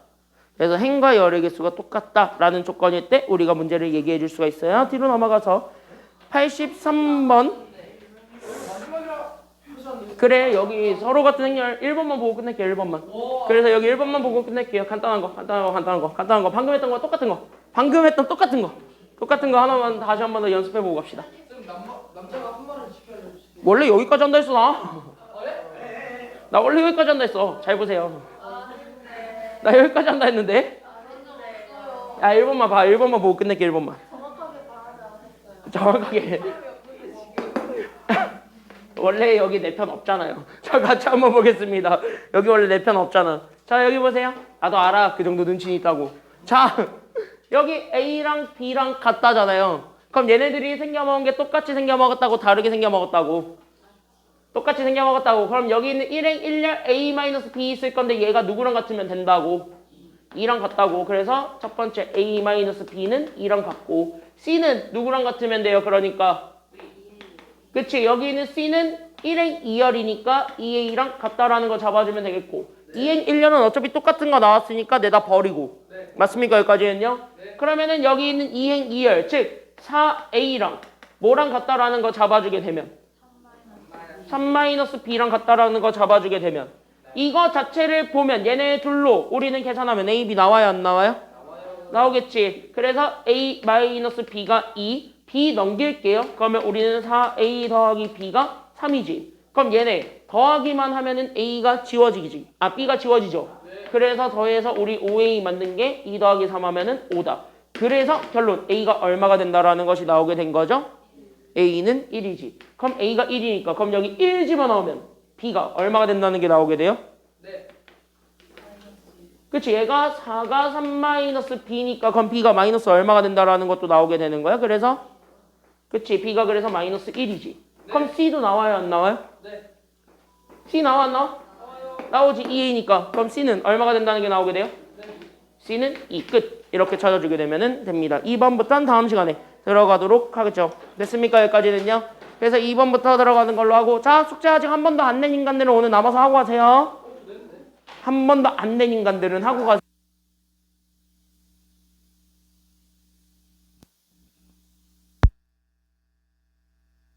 그래서 행과 열의 개수가 똑같다라는 조건일 때 우리가 문제를 얘기해 줄 수가 있어요. 뒤로 넘어가서 83번 그래 여기 서로 같은 행렬 1번만 보고 끝낼게요. 1번만. 그래서 여기 1번만 보고 끝낼게요. 간단한 거. 방금 했던 거 똑같은 거. 방금 했던 똑같은 거 하나만 다시 한 번 더 연습해 보고 갑시다. 좀 남자가 한 말을 지켜야 돼. 원래 여기까지 한다 했어 나. 나 원래 여기까지 한다 했어. 잘 보세요. 나 여기까지 한다 했는데. 야 1번만 봐. 1번만 보고 끝낼게. 1번만. 정확하게. 원래 여기 내 편 없잖아요. 자 같이 한번 보겠습니다. 여기 원래 내 편 없잖아. 자 여기 보세요. 나도 알아. 그 정도 눈치 있다고. 자 여기 A랑 B랑 같다잖아요. 그럼 얘네들이 생겨먹은 게 똑같이 생겨먹었다고 다르게 생겨먹었다고? 똑같이 생겨먹었다고. 그럼 여기 있는 1행 1열 A-B 있을 건데 얘가 누구랑 같으면 된다고? 2랑 같다고. 그래서 첫 번째 A-B는 2랑 같고 C는 누구랑 같으면 돼요? 그러니까 그치? 여기 있는 C는 1행 2열이니까 2A랑 같다라는 거 잡아주면 되겠고 2행 1열은 어차피 똑같은 거 나왔으니까 내다 버리고 맞습니까? 여기까지는요? 그러면은 여기 있는 2행 2열 즉 4A랑 뭐랑 같다라는 거 잡아주게 되면 3-B랑 같다라는 거 잡아주게 되면 이거 자체를 보면 얘네 둘로 우리는 계산하면 A, B 나와요? 안 나와요? 나오겠지. 그래서 A-B가 2 B 넘길게요. 그러면 우리는 4A 더하기 B가 3이지. 그럼 얘네 더하기만 하면은 A가 지워지지. B가 지워지죠. 그래서 더해서 우리 5A 만든 게 2 더하기 3 하면은 5다. 그래서 결론 A가 얼마가 된다라는 것이 나오게 된 거죠. A는 1이지. 그럼 A가 1이니까 그럼 여기 1 집어넣으면 B가 얼마가 된다는 게 나오게 돼요? 네. 그치? 얘가 4가 3-B니까 그럼 B가 마이너스 얼마가 된다라는 것도 나오게 되는 거야. 그래서 그치? B가 그래서 마이너스 1이지. 그럼 C도 나와요 안 나와요? 네. C 나와 안 나와? 나와요. 나오지 2A니까 그럼 C는 얼마가 된다는 게 나오게 돼요? 네. C는 2 끝. 이렇게 찾아주게 되면 됩니다. 2번부터는 다음 시간에 들어가도록 하겠죠. 됐습니까? 여기까지는요. 그래서 2번부터 들어가는 걸로 하고 자 숙제 아직 한 번도 안 낸 인간들은 오늘 남아서 하고 가세요. 한 번도 안 낸 인간들은 하고 가세요.